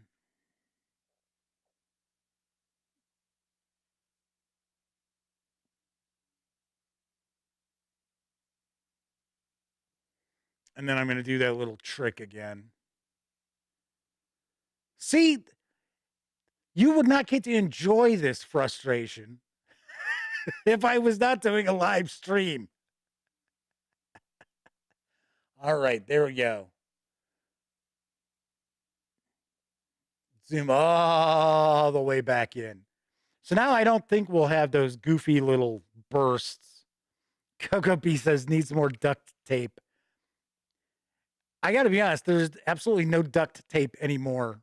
And then I'm going to do that little trick again. See, you would not get to enjoy this frustration if I was not doing a live stream. All right, there we go. Zoom all the way back in. So now I don't think we'll have those goofy little bursts. Coco B says needs more duct tape. I got to be honest, there's absolutely no duct tape anymore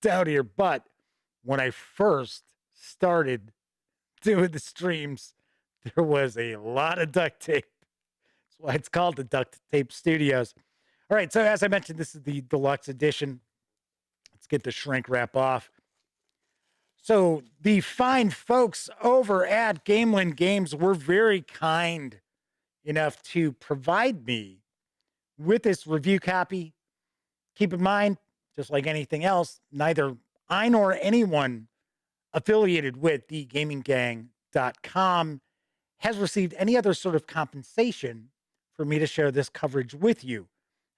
down here. But when I first started doing the streams, there was a lot of duct tape. That's why it's called the Duct Tape Studios. All right, so as I mentioned, this is the deluxe edition. Let's get the shrink wrap off. So the fine folks over at Gamelyn Games were very kind enough to provide me with this review copy. Keep in mind, just like anything else, neither I nor anyone affiliated with thegaminggang.com has received any other sort of compensation for me to share this coverage with you.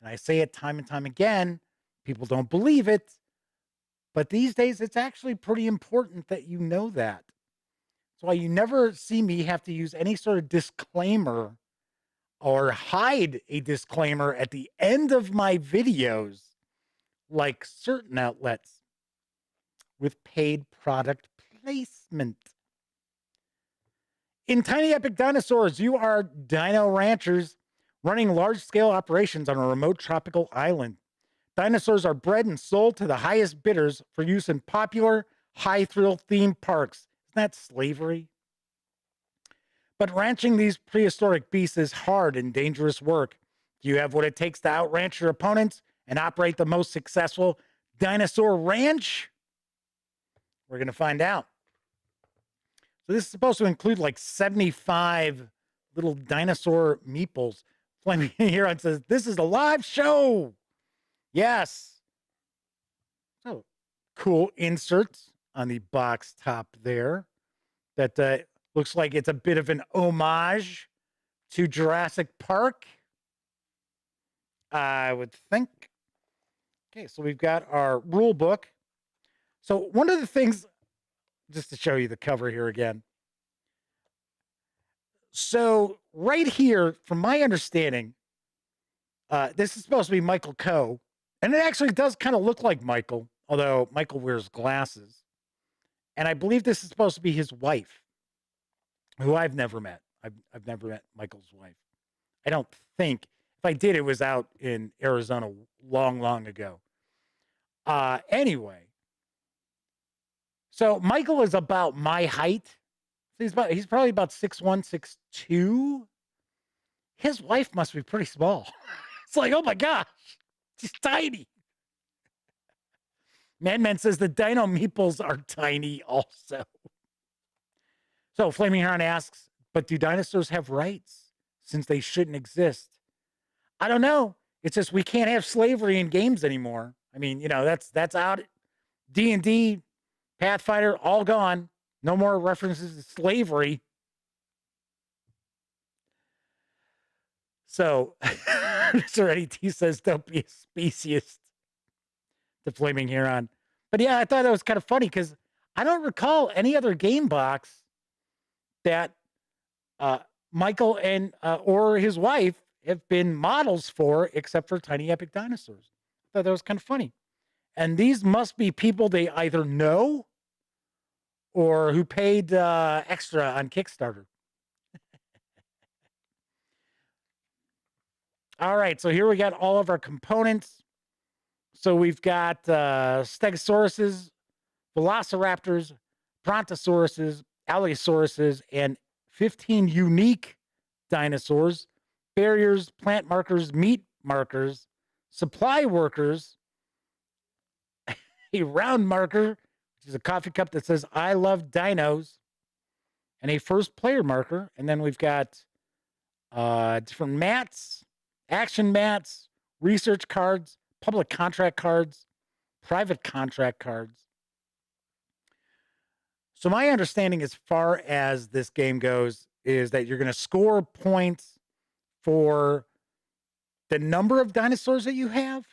And I say it time and time again, people don't believe it, but these days it's actually pretty important that you know that. That's why you never see me have to use any sort of disclaimer or hide a disclaimer at the end of my videos, like certain outlets with paid product placement. In Tiny Epic Dinosaurs, you are dino ranchers running large-scale operations on a remote tropical island. Dinosaurs are bred and sold to the highest bidders for use in popular, high-thrill theme parks. Isn't that slavery? But ranching these prehistoric beasts is hard and dangerous work. Do you have what it takes to outranch your opponents and operate the most successful dinosaur ranch? We're going to find out. So this is supposed to include like 75 little dinosaur meeples. Flaming Huron says, this is a live show. Yes. So cool inserts on the box top there. That looks like it's a bit of an homage to Jurassic Park, I would think. Okay, so we've got our rule book. So one of the things, just to show you the cover here again. So right here, from my understanding, this is supposed to be Michael Coe. And it actually does kind of look like Michael, although Michael wears glasses. And I believe this is supposed to be his wife, who I've never met. I've never met Michael's wife. I don't think. If I did, it was out in Arizona long, long ago. Anyway. So Michael is about my height. He's probably about 6'1", 6'2". his wife must be pretty small. It's like, oh my gosh, she's tiny. Madman says the dino meeples are tiny also. So Flaming Heron asks, but do dinosaurs have rights since they shouldn't exist? I don't know. It's just we can't have slavery in games anymore. I mean, that's out. D&D, Pathfinder, all gone. No more references to slavery. So, Mr. Eddie T says, don't be a speciesist to Flaming Heron. But yeah, I thought that was kind of funny because I don't recall any other game box that Michael and or his wife have been models for, except for Tiny Epic Dinosaurs. I thought that was kind of funny. And these must be people they either know or who paid extra on Kickstarter. All right, so here we got all of our components. So we've got Stegosauruses, Velociraptors, Brontosauruses, Allosaurus, and 15 unique dinosaurs, barriers, plant markers, meat markers, supply workers, a round marker, which is a coffee cup that says, I love dinos, and a first player marker. And then we've got different mats, action mats, research cards, public contract cards, private contract cards. So my understanding as far as this game goes is that you're going to score points for the number of dinosaurs that you have,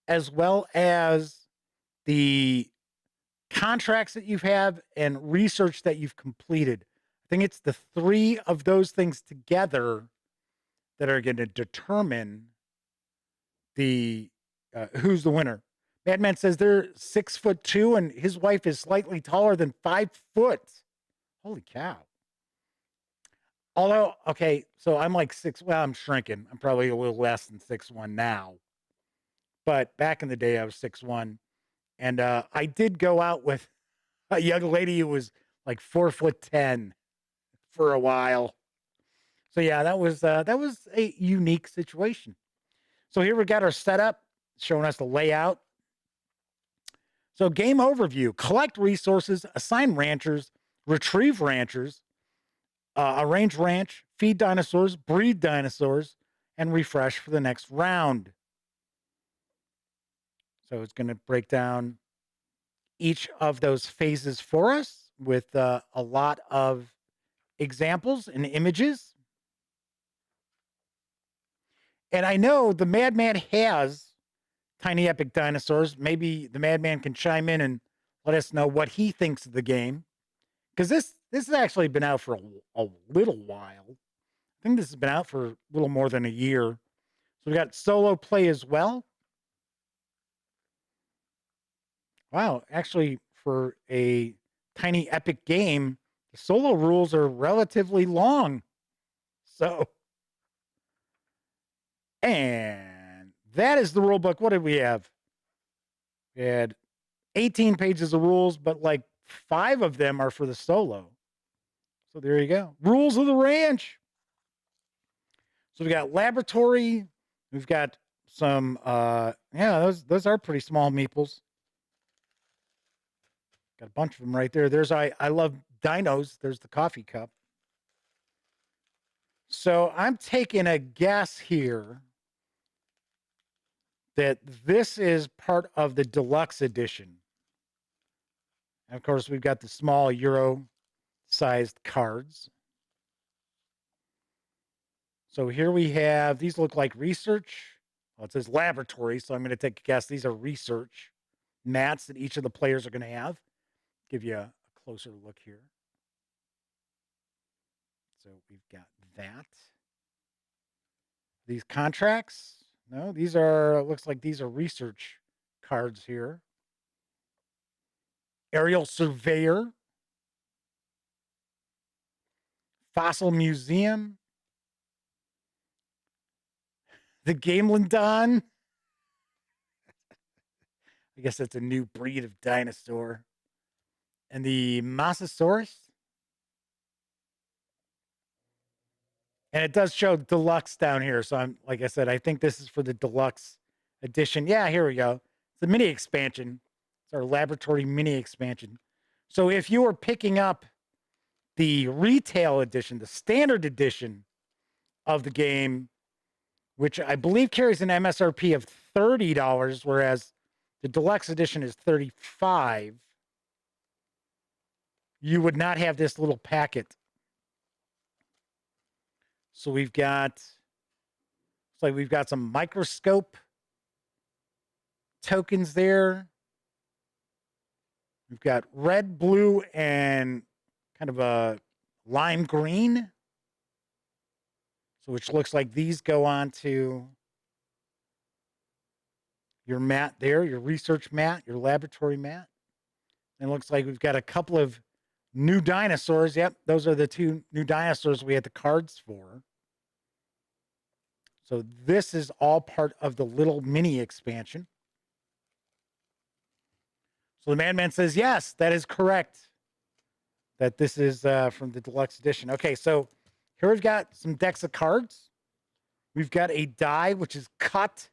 as well as the contracts that you have and research that you've completed. I think it's the three of those things together that are going to determine the who's the winner. Madman says they're 6'2" and his wife is slightly taller than 5 foot. Holy cow. Although, okay, so I'm like 6, well, I'm shrinking. I'm probably a little less than 6'1" now. But back in the day, I was 6'1". And I did go out with a young lady who was like 4'10" for a while. So yeah, that was a unique situation. So here we got our setup showing us the layout. So game overview: collect resources, assign ranchers, retrieve ranchers, arrange ranch, feed dinosaurs, breed dinosaurs, and refresh for the next round. So it's going to break down each of those phases for us with a lot of examples and images. And I know the Madman has Tiny Epic Dinosaurs. Maybe the Madman can chime in and let us know what he thinks of the game. Because this has actually been out for a little while. I think this has been out for a little more than a year. So we got solo play as well. Wow, actually, for a Tiny Epic game, the solo rules are relatively long. So, and that is the rule book. What did we have? We had 18 pages of rules, but like 5 of them are for the solo. So there you go. Rules of the ranch. So we got laboratory. We've got some, yeah, those are pretty small meeples. Got a bunch of them right there. There's I love dinos. There's the coffee cup. So I'm taking a guess here that this is part of the deluxe edition. And of course, we've got the small Euro-sized cards. So here we have, these look like research. Well, it says laboratory, so I'm going to take a guess. These are research mats that each of the players are going to have. Give you a closer look here. So we've got that. These contracts, no, these are, looks like these are research cards here. Aerial surveyor. Fossil museum. The Gamelyn Don. I guess that's a new breed of dinosaur. And the Mosasaurus. And it does show deluxe down here. So I'm, like I said, I think this is for the deluxe edition. Yeah, here we go. It's the mini expansion. It's our laboratory mini expansion. So if you were picking up the retail edition, the standard edition of the game, which I believe carries an MSRP of $30, whereas the deluxe edition is $35, you would not have this little packet. So we've got, it's like we've got some microscope tokens there. We've got red, blue, and kind of a lime green. So which looks like these go on to your mat there, your research mat, your laboratory mat. And it looks like we've got a couple of new dinosaurs. Yep, those are the 2 new dinosaurs we had the cards for. So this is all part of the little mini expansion. So the Madman says, yes, that is correct. That this is from the deluxe edition. Okay, so here we've got some decks of cards. We've got a die, which is cut.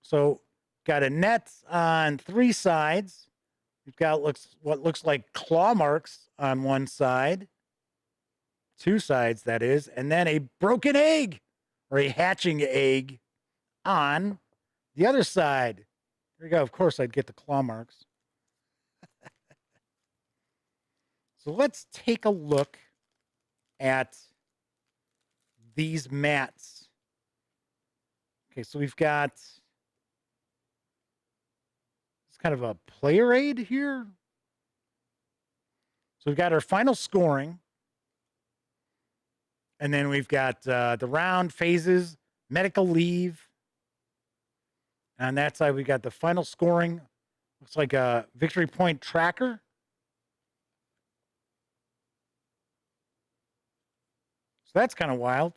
So got a net on 3 sides. We've got what looks like claw marks on one side. 2 sides, that is. And then a broken egg or a hatching egg on the other side. There you go. Of course, I'd get the claw marks. So let's take a look at these mats. Okay, so we've got it's kind of a player aid here. So we've got our final scoring. And then we've got the round phases, medical leave. And on that side, we've got the final scoring. Looks like a victory point tracker. So that's kind of wild.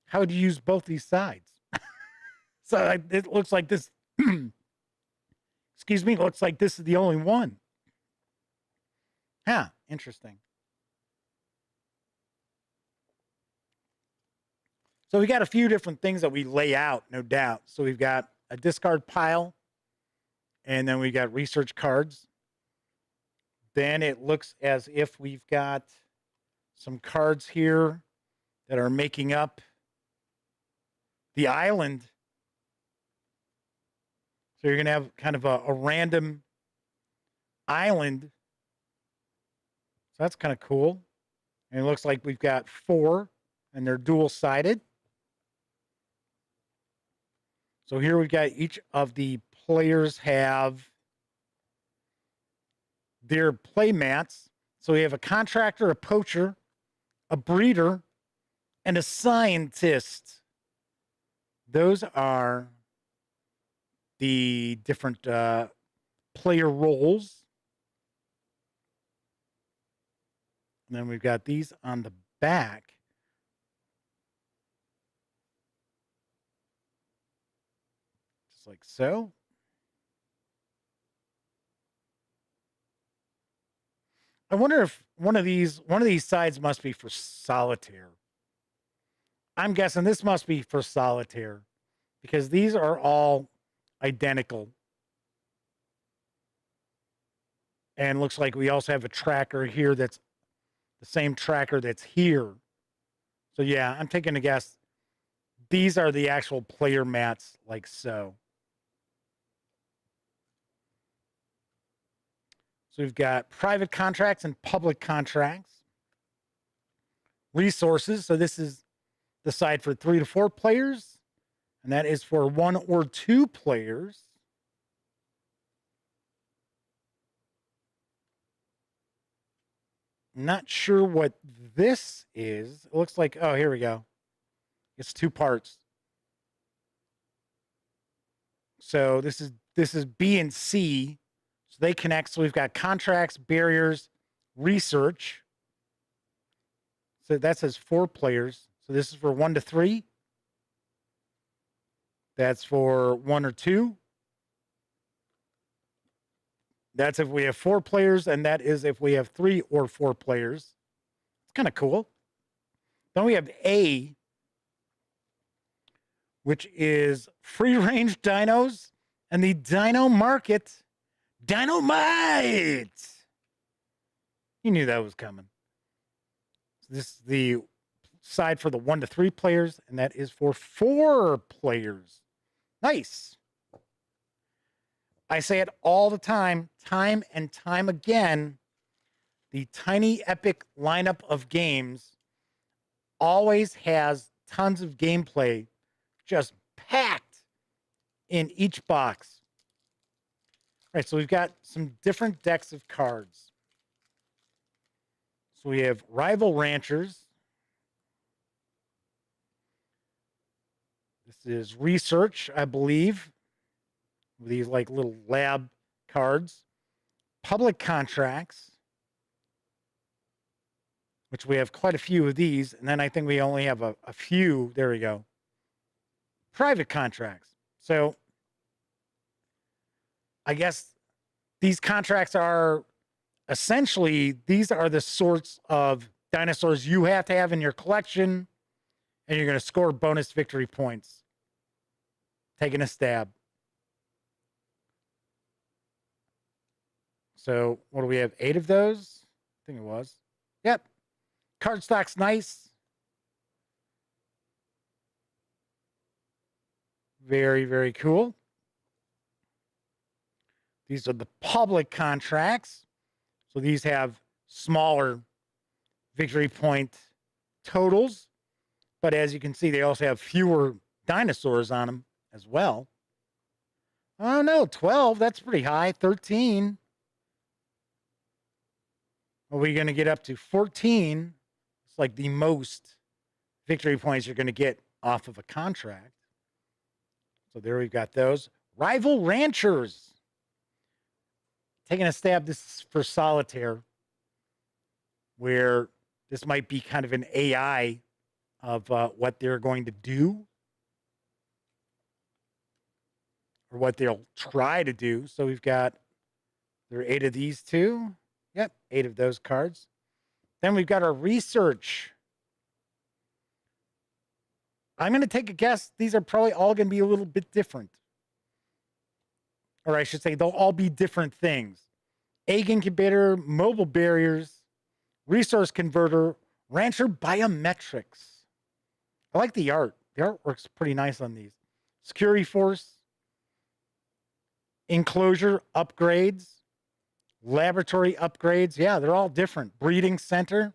How would you use both these sides? So it looks like this, excuse me, looks like this is the only one. Huh, interesting. So we got a few different things that we lay out, no doubt. So we've got a discard pile, and then we got research cards. Then it looks as if we've got some cards here that are making up the island. So you're going to have kind of a random island. So that's kind of cool. And it looks like we've got 4, and they're dual-sided. So here we've got each of the players have their play mats. So we have a contractor, a poacher, a breeder, and a scientist. Those are the different player roles. And then we've got these on the back. Just like so. I wonder if one of these sides must be for solitaire. I'm guessing this must be for solitaire because these are all identical. And looks like we also have a tracker here that's the same tracker that's here. So yeah, I'm taking a guess. These are the actual player mats like so. So we've got private contracts and public contracts. Resources. So this is the side for 3 to 4 players. And that is for 1 or 2 players. Not sure what this is. It looks like, oh, here we go. It's 2 parts. So this is B and C. So they connect. So we've got contracts, barriers, research. So that says 4 players. So this is for 1 to 3. That's for 1 or 2. That's if we have 4 players, and that is if we have 3 or 4 players. kind of cool. Then we have A, which is free range dinos and the dino market. Dynamite! You knew that was coming. This is the side for the 1 to 3 players, and that is for 4 players. Nice. I say it all the time and time again. The Tiny Epic lineup of games always has tons of gameplay just packed in each box. All right, so we've got some different decks of cards. So we have Rival Ranchers. This is Research, I believe. These like little lab cards. Public Contracts, which we have quite a few of these. And then I think we only have a few. There we go. Private Contracts. So I guess these contracts are essentially, these are the sorts of dinosaurs you have to have in your collection, and you're going to score bonus victory points. Taking a stab. So what do we have? 8 of those? I think it was. Yep. Cardstock's nice. Very, very cool. These are the public contracts. So these have smaller victory point totals. But as you can see, they also have fewer dinosaurs on them as well. Oh, no, 12. That's pretty high. 13. Are we going to get up to 14? It's like the most victory points you're going to get off of a contract. So there we've got those. Rival Ranchers. Taking a stab, this is for Solitaire, where this might be kind of an AI of what they're going to do or what they'll try to do. So we've got, there are 8 of these too. Yep, 8 of those cards. Then we've got our Research. I'm going to take a guess. These are probably all going to be a little bit different. Or I should say, they'll all be different things. Egg Incubator, Mobile Barriers, Resource Converter, Rancher Biometrics. I like the art. The art works pretty nice on these. Security Force, Enclosure Upgrades, Laboratory Upgrades. Yeah, they're all different. Breeding Center.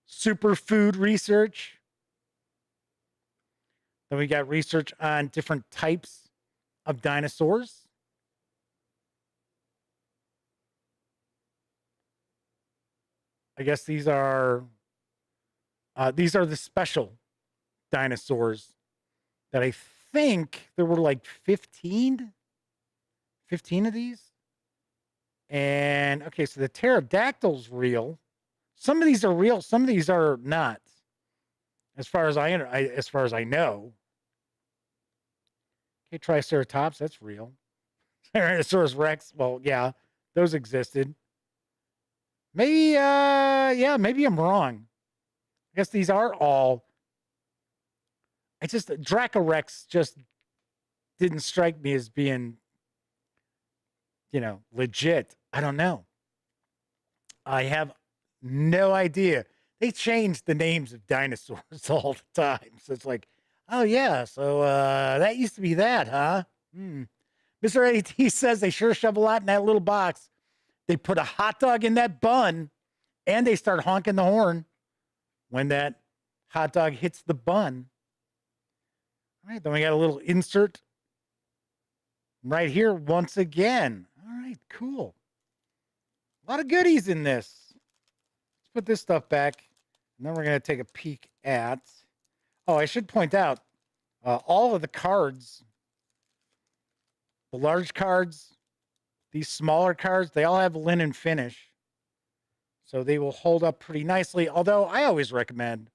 Superfood Research. Then we got research on different types of dinosaurs. I guess these are the special dinosaurs that I think there were like 15 of these. And okay, so the pterodactyl's real. Some of these are real, some of these are not. As far as I know. Okay, Triceratops, that's real. Tyrannosaurus Rex, well, yeah, those existed. Maybe, yeah, maybe I'm wrong. I guess these are all. Dracorex just didn't strike me as being, legit. I don't know. I have no idea. They change the names of dinosaurs all the time. So it's like, oh, yeah, so that used to be that, huh? Mr. AT says they sure shove a lot in that little box. They put a hot dog in that bun, and they start honking the horn when that hot dog hits the bun. All right, then we got a little insert right here once again. All right, cool. A lot of goodies in this. Let's put this stuff back, and then we're going to take a peek at... Oh, I should point out, all of the cards, the large cards, these smaller cards, they all have linen finish. So they will hold up pretty nicely. Although I always recommend,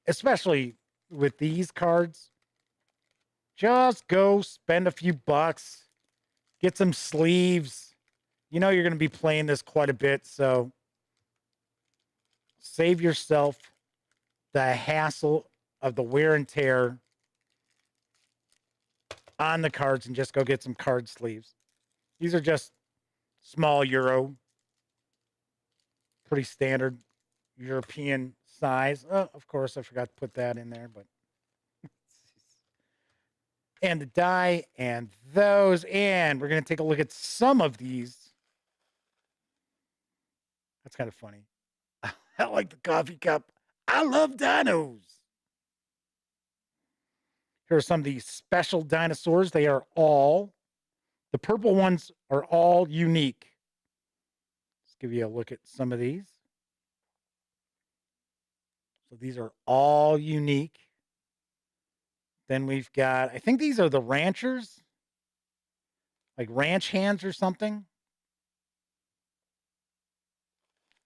especially with these cards, just go spend a few bucks, get some sleeves, you know you're going to be playing this quite a bit, so save yourself the hassle of the wear and tear on the cards and just go get some card sleeves. These are just small Euro, pretty standard European size. Of course, I forgot to put that in there, but and the die and those, and we're going to take a look at some of these. That's kind of funny. I like the coffee cup. I love dinos. Here are some of these special dinosaurs. They are all, the purple ones are all unique. Let's give you a look at some of these. So these are all unique. Then we've got, I think these are the ranchers, like ranch hands or something.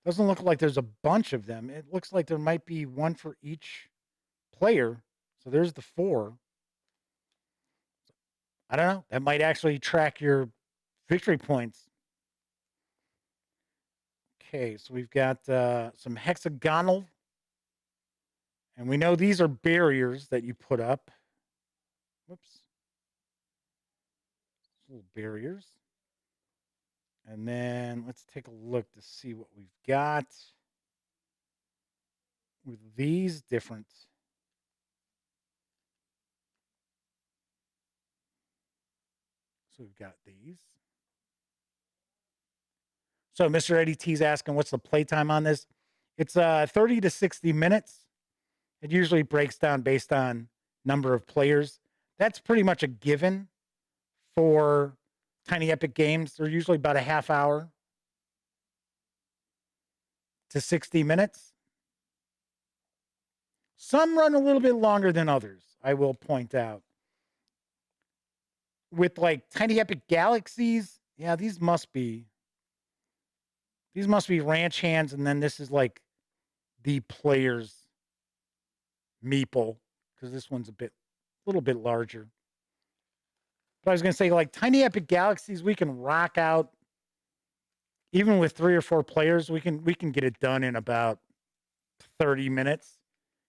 Doesn't look like there's a bunch of them. It looks like there might be one for each player. So there's the 4. I don't know. That might actually track your victory points. Okay, so we've got some hexagonal. And we know these are barriers that you put up. Whoops. Little barriers. And then let's take a look to see what we've got with these different. So we've got these. So Mr. Eddie T's asking, what's the playtime on this? It's 30 to 60 minutes. It usually breaks down based on number of players. That's pretty much a given for Tiny Epic Games. They're usually about a half hour to 60 minutes. Some run a little bit longer than others, I will point out. With like Tiny Epic Galaxies, yeah, these must be ranch hands, and then this is like the player's meeple, because this one's a little bit larger. But I was going to say, like Tiny Epic Galaxies, we can rock out even with 3 or 4 players. We can get it done in about 30 minutes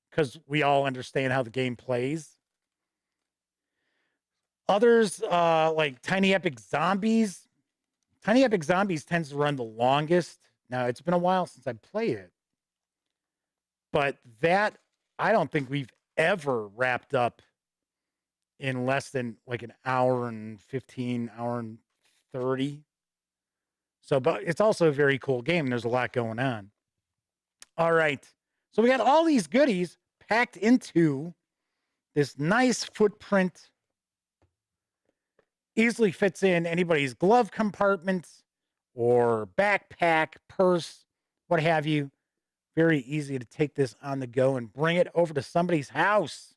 because we all understand how the game plays. Others, like Tiny Epic Zombies. Tiny Epic Zombies tends to run the longest. Now, it's been a while since I played it, but that I don't think we've ever wrapped up in less than like an hour and 15, hour and 30. So, but it's also a very cool game. There's a lot going on. All right. So we got all these goodies packed into this nice footprint. Easily fits in anybody's glove compartment or backpack, purse, what have you. Very easy to take this on the go and bring it over to somebody's house.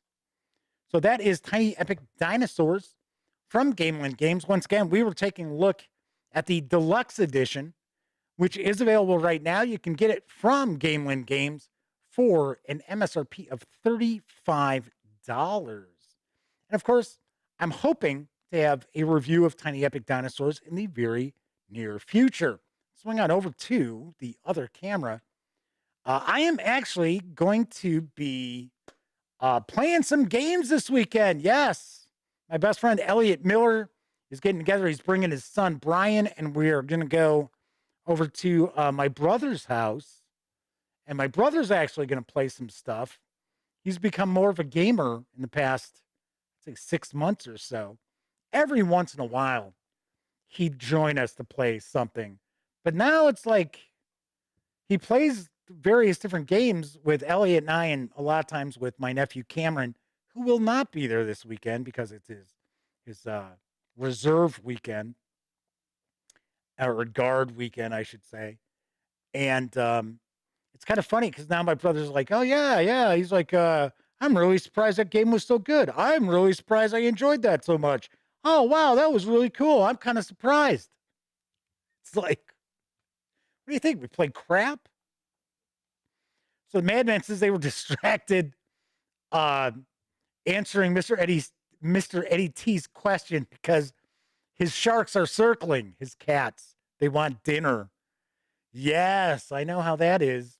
So that is Tiny Epic Dinosaurs from Gamelyn Games. Once again, we were taking a look at the deluxe edition, which is available right now. You can get it from Gamelyn Games for an MSRP of $35. And of course, I'm hoping to have a review of Tiny Epic Dinosaurs in the very near future. Swing on over to the other camera. I am actually going to be playing some games this weekend. Yes. My best friend, Elliot Miller, is getting together. He's bringing his son, Brian, and we are going to go over to my brother's house. And my brother's actually going to play some stuff. He's become more of a gamer in the past, I'd say, 6 months or so. Every once in a while, he'd join us to play something. But now it's like he plays various different games with Elliot and I, and a lot of times with my nephew Cameron, who will not be there this weekend because it's his reserve weekend, or guard weekend, I should say. And it's kind of funny because now my brother's like, oh, yeah. He's like, I'm really surprised that game was so good. I'm really surprised I enjoyed that so much. Oh, wow, that was really cool. I'm kind of surprised. It's like, what do you think? We played crap? So the Madman says they were distracted answering Mr. Eddie T's question because his sharks are circling his cats. They want dinner. Yes, I know how that is.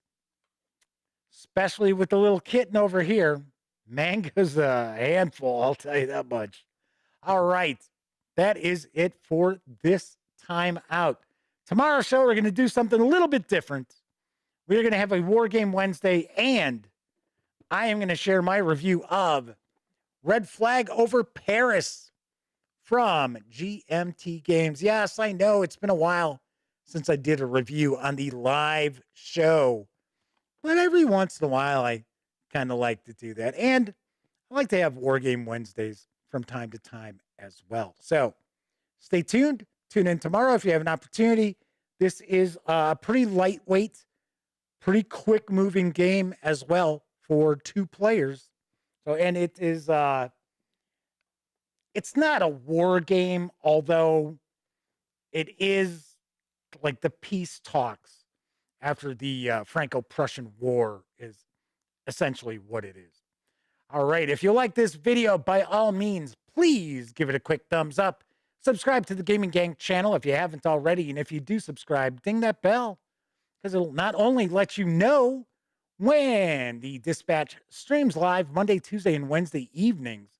Especially with the little kitten over here. Mango's a handful, I'll tell you that much. All right. That is it for this time out. Tomorrow's show, we're going to do something a little bit different. We're going to have a War Game Wednesday, and I am going to share my review of Red Flag Over Paris from GMT Games. Yes, I know it's been a while since I did a review on the live show, but every once in a while I kind of like to do that. And I like to have War Game Wednesdays from time to time as well. So stay tuned. Tune in tomorrow if you have an opportunity. This is a pretty lightweight, pretty quick moving game as well for 2 players. So, and it is, it's not a war game, although it is like the peace talks after the Franco-Prussian War is essentially what it is. All right. If you like this video, by all means, please give it a quick thumbs up. Subscribe to the Gaming Gang channel if you haven't already. And if you do subscribe, ding that bell, because it'll not only let you know when the Dispatch streams live Monday, Tuesday, and Wednesday evenings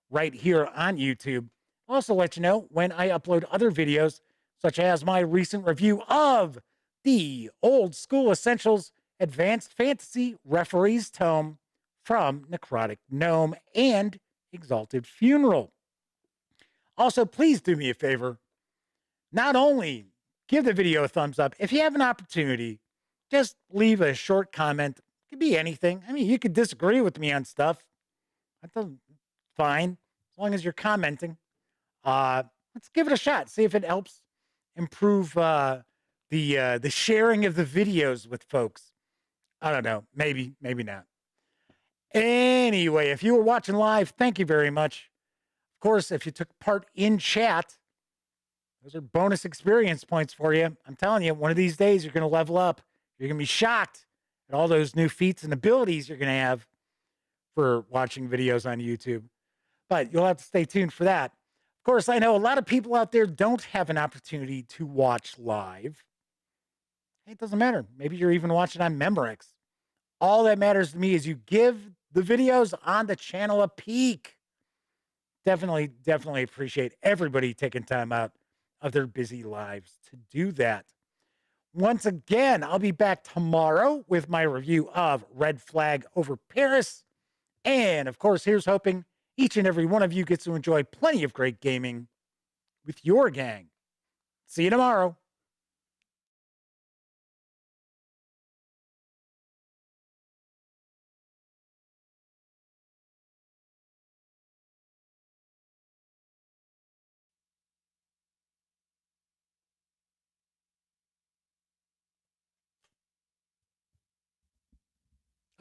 right here on YouTube. Also let you know when I upload other videos, such as my recent review of the Old School Essentials Advanced Fantasy Referees Tome from Necrotic Gnome and Exalted Funeral. Also, please do me a favor. Not only give the video a thumbs up, if you have an opportunity, just leave a short comment. It could be anything. I mean, you could disagree with me on stuff. That's fine, as long as you're commenting. Let's give it a shot. See if it helps improve the sharing of the videos with folks. I don't know. Maybe not. Anyway, if you were watching live, thank you very much. Of course, if you took part in chat, those are bonus experience points for you. I'm telling you, one of these days you're going to level up. You're going to be shocked at all those new feats and abilities you're going to have for watching videos on YouTube. But you'll have to stay tuned for that. Of course, I know a lot of people out there don't have an opportunity to watch live. It doesn't matter. Maybe you're even watching on Memorex. All that matters to me is you give the videos on the channel a peek. Definitely appreciate everybody taking time out of their busy lives to do that. Once again, I'll be back tomorrow with my review of Red Flag Over Paris. And of course, here's hoping each and every one of you gets to enjoy plenty of great gaming with your gang. See you tomorrow.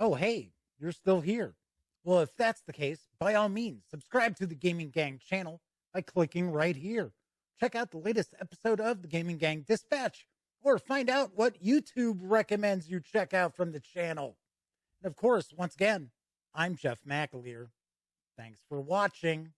Oh, hey, you're still here. Well, if that's the case, by all means, subscribe to the Gaming Gang channel by clicking right here. Check out the latest episode of the Gaming Gang Dispatch, or find out what YouTube recommends you check out from the channel. And of course, once again, I'm Jeff McAleer. Thanks for watching.